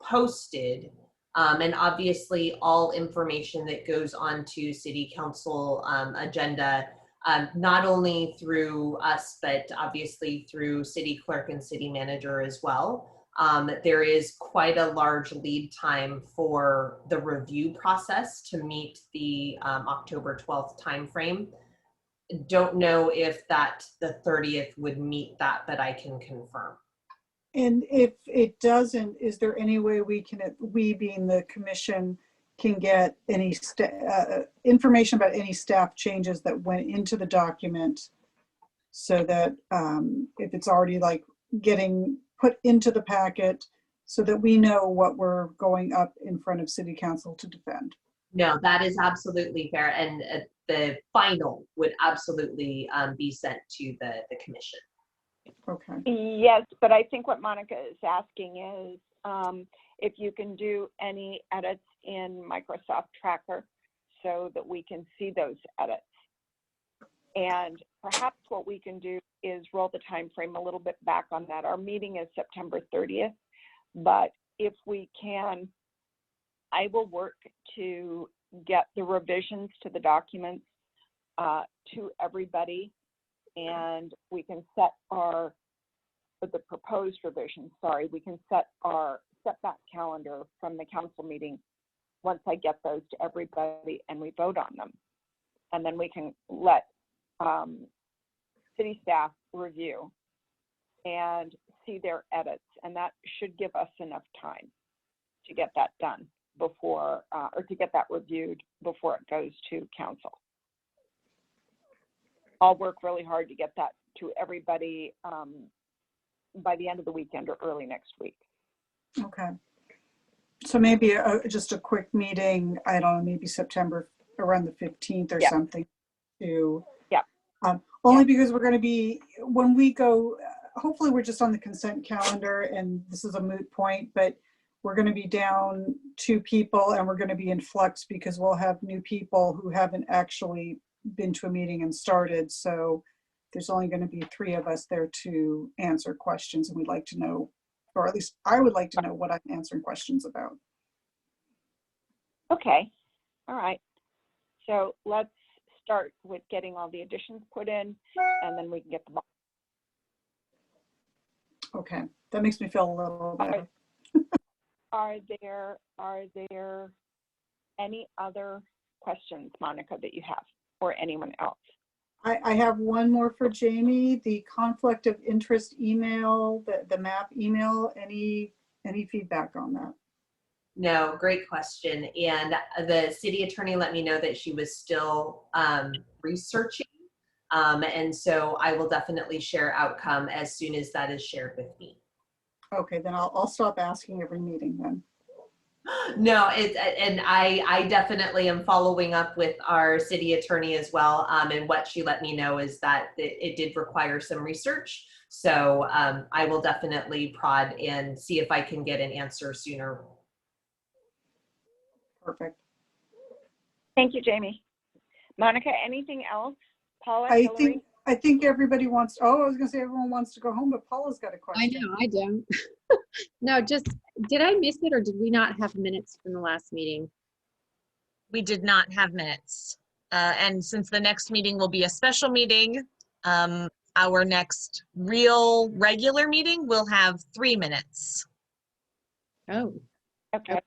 posted. And obviously all information that goes onto City Council agenda, not only through us, but obviously through City Clerk and City Manager as well, There is quite a large lead time for the review process to meet the October 12th timeframe. Don't know if the 30th would meet that, but I can confirm. And if it doesn't, is there any way we can, we being the commission, can get any information about any staff changes that went into the document, so that if it's already like getting put into the packet, so that we know what we're going up in front of City Council to defend? No, that is absolutely fair. And the final would absolutely be sent to the commission. Okay. Yes, but I think what Monica is asking is if you can do any edits in Microsoft Tracker so that we can see those edits. And perhaps what we can do is roll the time frame a little bit back on that. Our meeting is September 30th, but if we can, I will work to get the revisions to the documents to everybody, and we can set our, the proposed revisions, sorry, we can set our setback calendar from the council meeting once I get those to everybody and we vote on them. And then we can let city staff review and see their edits, and that should give us enough time to get that done before, or to get that reviewed before it goes to council. I'll work really hard to get that to everybody by the end of the weekend or early next week. Okay. So maybe just a quick meeting, I don't know, maybe September around the 15th or something to, only because we're going to be, when we go, hopefully we're just on the consent calendar and this is a moot point, but we're going to be down 2 people and we're going to be in flux because we'll have new people who haven't actually been to a meeting and started. So there's only going to be 3 of us there to answer questions, and we'd like to know, or at least I would like to know what I'm answering questions about. Okay, all right. So let's start with getting all the additions put in, and then we can get the ball. Okay, that makes me feel a little better. Are there any other questions, Monica, that you have, or anyone else? I have one more for Jamie. The conflict of interest email, the MAP email, any feedback on that? No, great question. And the city attorney let me know that she was still researching. And so I will definitely share outcome as soon as that is shared with me. Okay, then I'll stop asking every meeting then. No, and I definitely am following up with our city attorney as well. And what she let me know is that it did require some research. So I will definitely prod and see if I can get an answer sooner. Perfect. Thank you, Jamie. Monica, anything else? Paula, I think everybody wants, I was gonna say everyone wants to go home, but Paula's got a question. I know, I don't. No, just, did I miss it or did we not have minutes from the last meeting? We did not have minutes. And since the next meeting will be a special meeting, our next real regular meeting will have 3 minutes. Oh. Okay.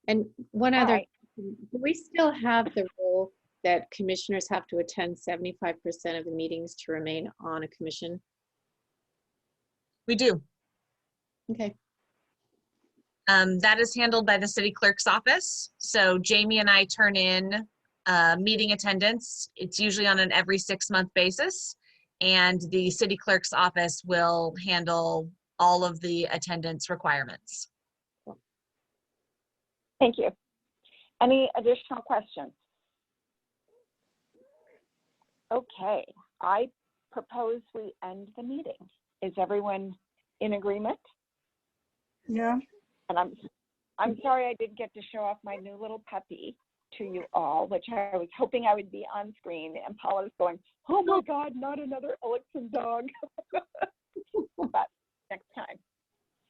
And one other, right. Do we still have the rule that commissioners have to attend 75% of the meetings to remain on a commission? We do. Okay. That is handled by the city clerk's office. So Jamie and I turn in meeting attendance. It's usually on an every 6-month basis. And the city clerk's office will handle all of the attendance requirements. Thank you. Any additional questions? Okay, I propose we end the meeting. Is everyone in agreement? Yeah. And I'm sorry I didn't get to show off my new little puppy to you all, which I was hoping I would be on screen. And Paula's going, oh my God, not another Elixir dog. But next time.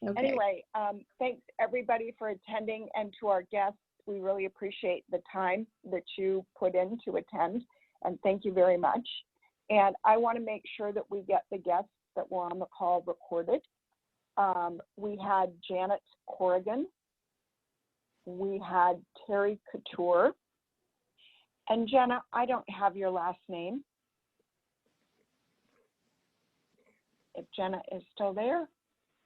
Okay. Anyway, thanks everybody for attending, and to our guests, we really appreciate the time that you put in to attend, and thank you very much. And I want to make sure that we get the guests that were on the call recorded. we had Janet Corrigan, we had Terry Couture, and Jenna, I don't have your last name. If Jenna is still there,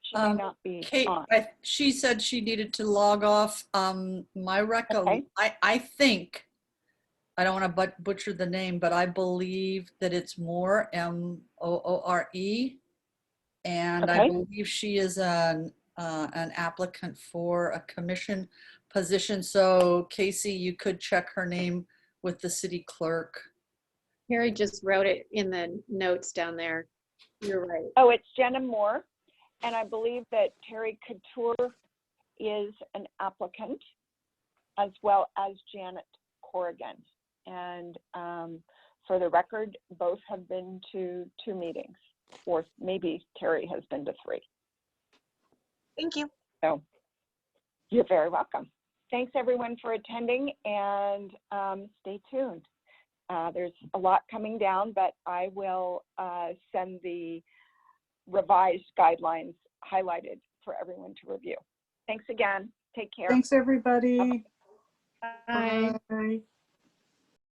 she may not be Kate, on. she said she needed to log off. My Okay. I think, I don't want to butcher the name, but I believe that it's Moore, Moore, and I Okay. believe she is an applicant for a commission position. So Casey, you could check her name with the city clerk. Harry just wrote it in the notes down there. You're right. Oh, it's Jenna Moore, and I believe that Terry Couture is an applicant, as well as Janet Corrigan. And for the record, both have been to 2 meetings, or maybe Terry has been to 3. Thank you. So you're very welcome. Thanks everyone for attending, and stay tuned. There's a lot coming down, but I will send the revised guidelines highlighted for everyone to review. Thanks again. Take care. Thanks, everybody. Bye. Bye.